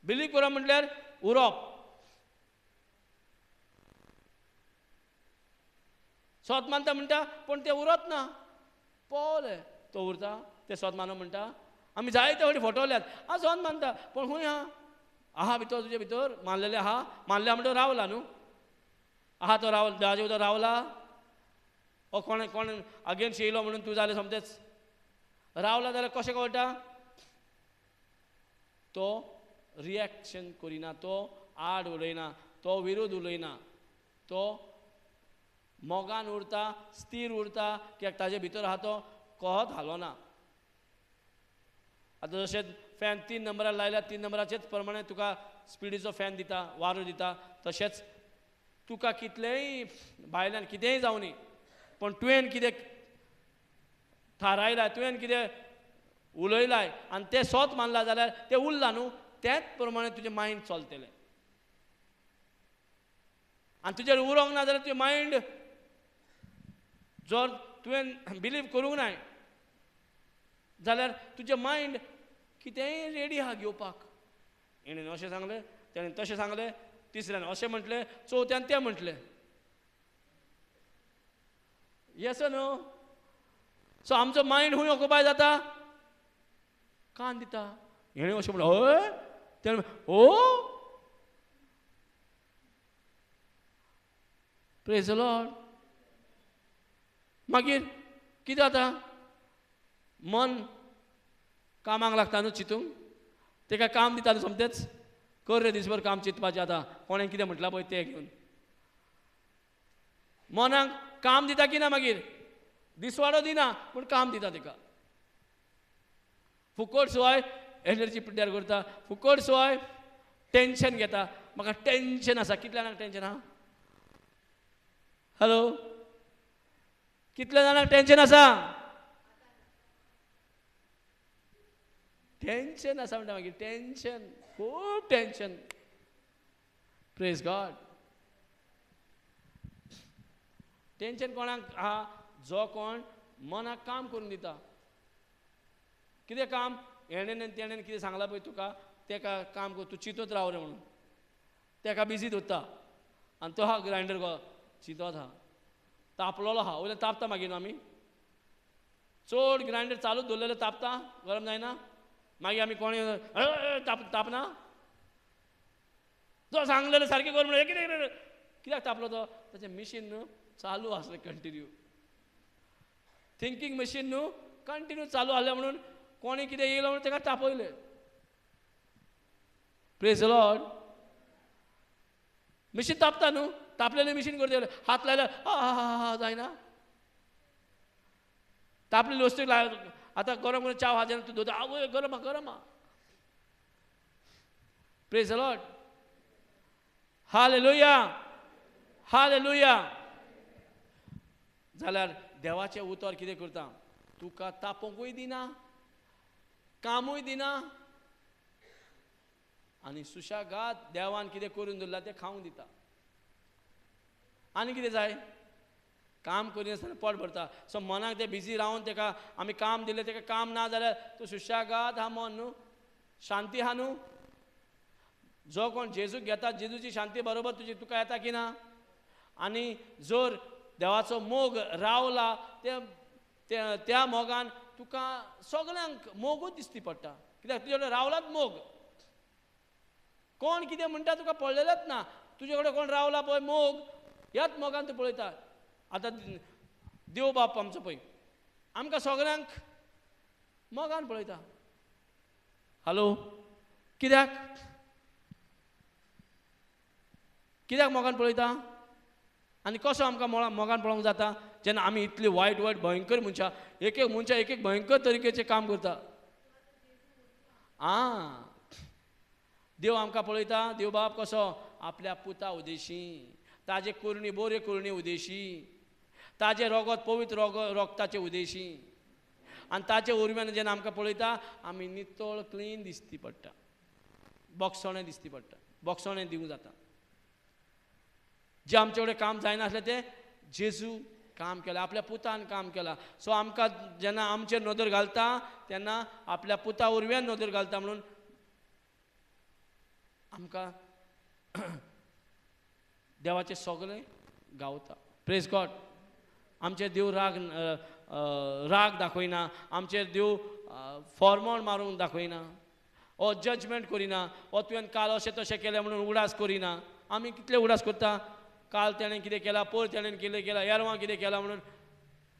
बिलीव करप म्हणल्यार उरप. सोत मानता म्हणटा पण तें उरत ना. पळोवलें तो उरता, तें सोत मानो म्हणटा. आमी जायते फावटी फटवल्यात. हांव सोत मानता पण खूंय आहा भितर, तुजे भितर मानलेलें आहा. मानल्या म्हणटो रावला न्हू. आहा तो रावला, देवाचे उतर रावला. हो कोण अगेन्स्ट येयलो म्हणून तूं जालें सोमतेंच रावला जाल्यार कशें कळटा? तो रिएक्शन करिना, तो आड उलयना, तो विरोध उलयना, तो मोगान उरता, स्थिर उरता. कित्याक ताजे भितर आहा तो कोहोत हालोना. आतां जशें फॅन 3 नंबरार लायल्यार 3 नंबराचेच प्रमाणे तुका स्पिडीचो फॅन दिता, वारो दिता. तशेंच तुका कितलेंय भायल्यान कितेंय जावं न्ही पण तुवें कितें थारायलां, तुवें कितें उलयलाय आनी तें सोत मानलां जाल्यार तें उरलां न्हू. त्याच प्रमाणे तुजें मायंड चलतलें. आनी तुजेर उरोंक ना जाल्यार तुजें मायंड जर तुवें बिलीव करूंक ना जाल्यार तुजें मायंड कितेंय रेडी आहा घेवपाक. हेणें अशें सांगलें, तेणें तशें सांगलें, तिसऱ्यान अशें म्हटलें, चवथ्यान तें म्हटलें. येस न्हू. सो आमचो मायंड खूंय ऑक्युपाय जाता? कान दिता. हेणें अशें म्हणलें, हय. तेणें ओ प्रेज द लॉर्ड. मागीर कितें जाता? मन कामाक लागता न्हू चिंतूंक. तेका काम दिता न्हू सोमतेंच. कर रे दिसभर काम चिंतपाचें. आतां कोणें कितें म्हटलां पळय तें घेवन मनाक काम दिता की ना. मागीर दिसवाडो दिना पूण काम दिता तेका. फुकट सुवाय एनर्जी पिड्ड्यार करता. फुकट सुवाय टेन्शन घेता. म्हाका टेन्शन आसा. कितल्या जाणांक टेन्शन आहा? हॅलो, कितल्या जाणांक टेन्शन आसा? टेन्शन आसा म्हणटा मागीर टेन्शन, खूब टेन्शन. Praise God. टेन्शन कोणाक आहा? जो कोण मनाक काम करून दिता. कितें काम? हेणेन तेणेन कितें सांगलां पळय तुका तेका काम कर. तूं चिंतत राव रे म्हणून तेका बिजी दवरता. आनी तो हा ग्रायंडर गो चिंतत आहा, तापलोलो आहा. वयल्यान तापता मागीर आमी. चड ग्रायंडर चालूच दवरलेले तापता, गरम जायना. मागीर आमी कोणें तापना. जो सांगलेलें सारकें कर म्हणून कितें कित्याक तापलो तो? ताचें मिशीन न्हू चालू आसलें कंटिन्यू. थिंकींग मशीन न्हू कंटिन्यू चालू आसलें म्हणून कोणी कितें येयलो म्हणून ताका तापयलें. Praise the Lord. मिशीन तापता न्हू, तापलेले मिशीन करता हात लायला हा जायना. तापलेली वस्तू आता गरम करून चाव हात तू धुता आवय गरम गरम. Praise the Lord. Hallelujah hallelujah. जाल्यार देवाचें उतर कितें करता, तुका तापोवंकूय दिना, कामूय दिना, आनी सुशागाद देवान कितें करून दवरला तें खावंक दिता. आनी कितें जाय, काम करिनासतना पोट भरता. सो मनाक तें बिजी रावन तेका आमी काम दिलें, तेका काम ना जाल्यार तूं सुशागाद हा मन न्हू, शांती हा न्हू. जो कोण जेजूक घेता जेजूची शांती बरोबर तुका येता की ना. आनी जर देवाचो मोग रावला त्या मोगान तुका सगळ्यांक मोगूच दिसती पडटा. कित्याक तुजे कडेन रावलाच मोग. कोण कितें म्हणटा तुका पडलेलेच ना. तुजे कडेन कोण रावला पळय मोग, ह्याच मोगान तूं पळयता. आतां देव बाप आमचो पळय, आमकां सगळ्यांक मोगान पळयता. हॅलो, कित्याक कित्याक मोगान पळयता आनी कसो आमकां मोगान पळोवंक जाता जेन्ना आमी इतली वायट वायट भयंकर मनशां एक एक मनशां एक एक भयंकर तरिकेचें काम करता. देव आमकां पळयता, देव बाप कसो आपल्या पुता उदेशी, ताजे करणी बऱ्यो करणी उदेशी, ताजे रगत पवित्र रगताचे उदेशी. आनी ताचे उर्म्यान जेन्ना आमकां पळयता आमी नितळ क्लीन दिसती पडटा, बोगसोणें दिसती पडटा, बोगसोणें दिवं जाता. जे आमचे कडेन काम जायनासलें तें जेजू काम केलां, आपल्या पुतान काम केलां. सो आमकां जेन्ना आमचेर नदर घालता तेन्ना आपल्या पुता उर्व्यान नदर घालता म्हणून आमकां देवाचें सगळें गावता. Praise God. आमचेर देव राग दाखयना, आमचेर देव फॉर्मोन मारूंक दाखयना, ओ जजमेंट करिना, ओ तुवें काल अशें तशें केलें म्हणून उडास करिना. आमी कितले उडास करता, काल तेणें कितें केलां, पयर तेणें कितें केलां, येरवां कितें केलां म्हणून,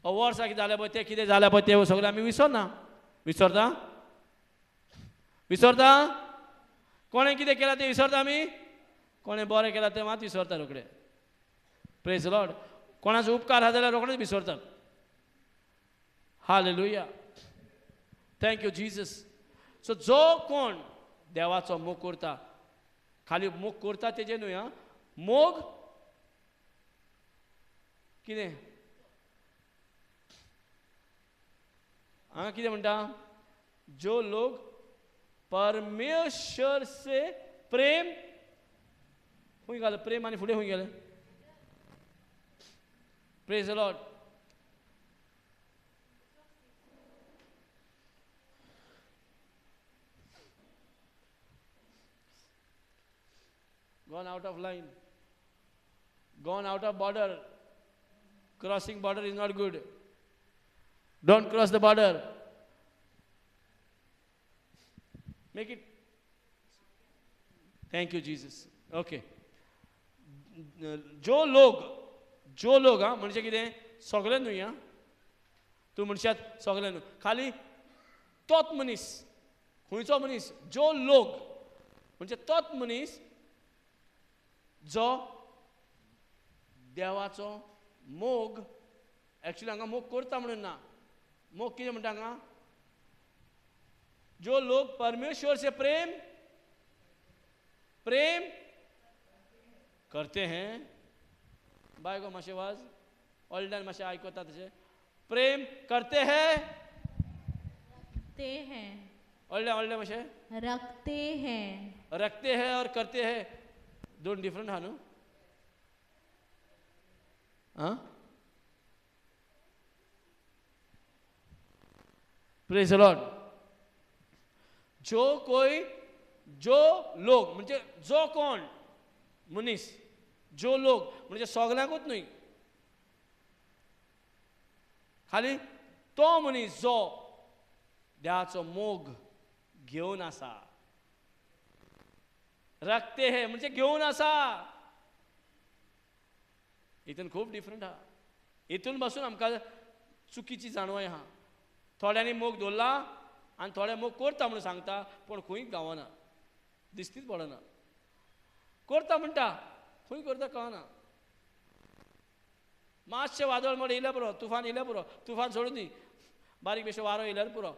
वर्सां कितें जालें पळय तें कितें जालें पळय तें सगळें आमी विसरना. विसरता कोणें कितें केलां तें विसरता आमी, कोणें बरें केलां तें मात विसरता रोखडें. Praise the Lord. कोणाचो उपकार आसा जाल्यार रोखडेंच विसरतात. Hallelujah. Thank you Jesus. So जो कोण देवाचो मोग करता, खाली मोग करता तेजें न्हय, मोग कितें कितें म्हणटा, जो लोग परमेश्वर से प्रेम खूंय घाल, प्रेम आनी फुडें खूंय गेले. Praise the Lord. Gone out of line, gone out of border. Crossing border is not good. Don't cross the border. Make it. Thank you Jesus. Okay. जो लोग म्हणजे कितें, सगळें न्हय. तूं मनशात सगळें न्हय, खाली तोच मनीस, खंयचो मनीस, जो लोग म्हणजे तोच मनीस जो देवाचो मोग, एक्चुअली हांगा मोग करता म्हणून ना, मोग कितें म्हणटा हांगा, जो लोग परमेश्वर से प्रेम करते हैं. बायको मातशें वाज ऑल्डान मातशें आयकता तशें. प्रेम करते हैं, ऑल्डे मातशें रखते हैं और करते हैं, दोन डिफरंट आहा न्हू. Praise the Lord. जो लोग म्हणजे जो कोण मनीस, जो लोग म्हणजे सगळ्यांकूच न्हय, खाली तो मनीस जो देवाचो मोग घेवन आसा. रखते हे म्हणजे घेवन आसा. हितून खूब डिफरंट आहा. हितून पासून आमकां चुकीची जाणवाय आहा. थोड्यांनी मोग दवरला आनी थोडे मोग करता म्हणून सांगता, पूण खंय गावना, दिश्टीच पडना. करता म्हणटा खंय करता कळना. मातशें वादळ मोड येयल्या पुरो, तुफान येयल्या पुरो, तुफान सोडून दी, बारीक बेश्टो वारो येयल्यार पुरो,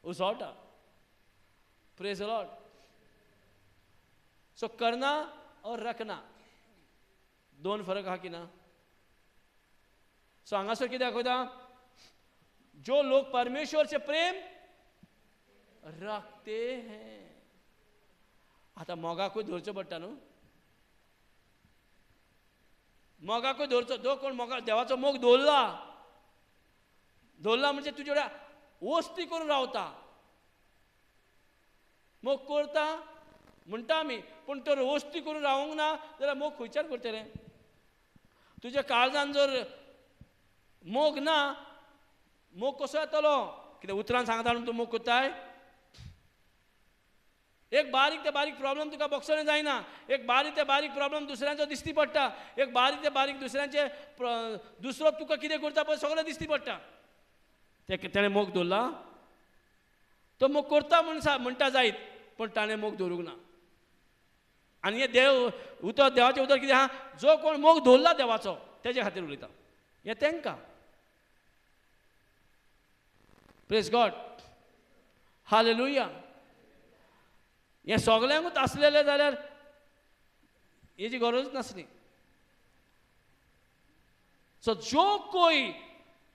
उसळटा. Praise the Lord. सो करना और रखना दोन फरक आहा की ना. सो हांगासर कितें दाखयता, जो लोग परमेश्वर से प्रेम रखते हैं. आता मोगाकूय धरचो पडटा न्हू. मोगाकूय धरचो. जो कोण मोगा देवाचो मोग दवरला म्हणजे तुजे कडेन वस्ती करून रावता. मोग करता म्हणटा आमी, पूण तर वस्ती करून रावूंक ना जाल्यार मोग खंयच्यान करतले. तुज्या काळजान जर मोग ना, मोग कसो येतलो. कितें उतरान सांगता म्हणून तूं मोग कोत्ताय. एक बारीक ते बारीक प्रॉब्लेम तुका बोगसोन जायना. एक बारीक ते बारीक प्रॉब्लेम दुसऱ्यांचो दिसती पडटा. एक बारीक ते बारीक दुसऱ्यांचे दुसरो तुका कितें करता पळय सगळें दिसती पडटा. तेणें मोग दवरला. तो मोग करता म्हणटा जायत, पण ताणें मोग दवरूंक ना. आनी हें देवाचें उतर कितें आहा, जो कोण मोग दवरला देवाचो तेजे खातीर उलयता. हें तांकां. Praise God. हालेलुया. हें सगल्यांकूच आसलेलें जाल्यार हेजी गरजूच नासली. सो जो कोई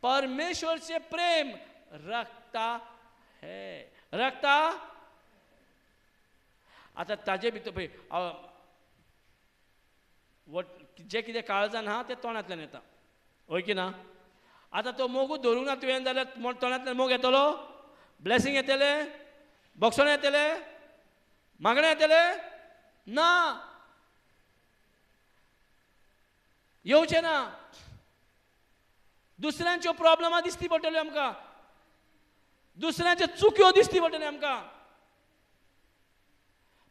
परमेश्वर से प्रेम रखता है, रखता. आता ताजे भितर पळय जे कितें काळजान आहा तें तोंडांतल्यान येता, होय की ना. आता तो मोगूच धरूंक ना तुवें जाल्यार तोंडांतल्यान मोग येतलो, ब्लेसिंग येतले, बोगसोन येतले, मागणें येतलें ना, येवचें ना. दुसऱ्यांच्यो प्रॉब्लेमां दिसती पडटल्यो आमकां, दुसऱ्यांच्यो चुक्यो दिसती पडटल्यो आमकां.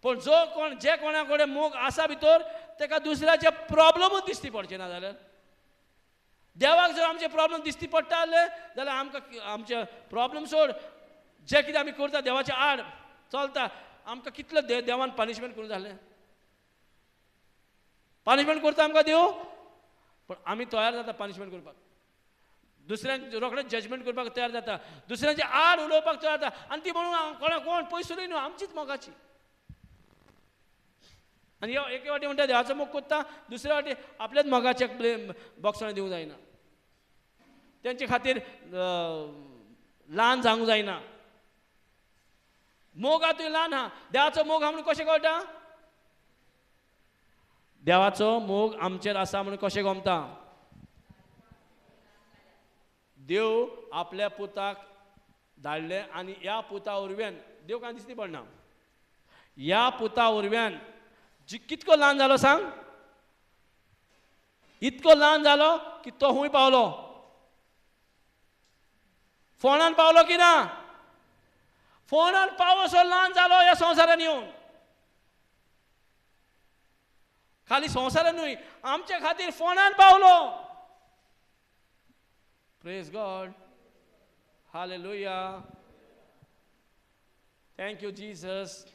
पण जो कोण जे कोणा कडेन मोग आसा भितर ताका दुसऱ्याचे प्रॉब्लेमूच दिसती पडचे ना. जाल्यार देवाक जर आमचे प्रॉब्लेम दिसती पडटा जाल्यार आमकां आमचे प्रॉब्लेम सोड, जे कितें आमी करता देवाच्या आड चलता, आमकां कितलो देवान पनिशमेंट करून जालें. पनिशमेंट करता आमकां देव, पण आमी तयार जाता पनिशमेंट करपाक. दुसऱ्यांक रोखडेंच जजमेंट करपाक तयार जाता, दुसऱ्यांचे आड उलोवपाक तयार जाता. आनी ती म्हणून कोण पयसुली न्हू, आमचीच मोगाची. आनी एके वाटी म्हणटा देवाचो मोग कोत्ता, दुसरे वाटी आपल्याच मोगाच्या बॉक्सांनी दिवंक जायना. तेंचे खातीर ल्हान जावंक जायना. मोग आहा तुवें ल्हान आहा, देवाचो मोग आहा म्हणून कशें कळटा. देवाचो मोग आमचेर आसा म्हणून कशें गमता. देव आपल्या पुताक धाडले आनी ह्या पुता वरव्यान देव कांय दिसती पडना. ह्या पुता वरव्यान कितको ल्हान जालो सांग. इतको ल्हान जालो की तो खूंय पावलो, फोंडान पावलो की ना. फोंडान पावसो ल्हान जालो ह्या संवसारान येवन. खाली संवसारान न्हय, आमच्या खातीर फोंडान पावलो. Praise God. Hallelujah. Thank you Jesus.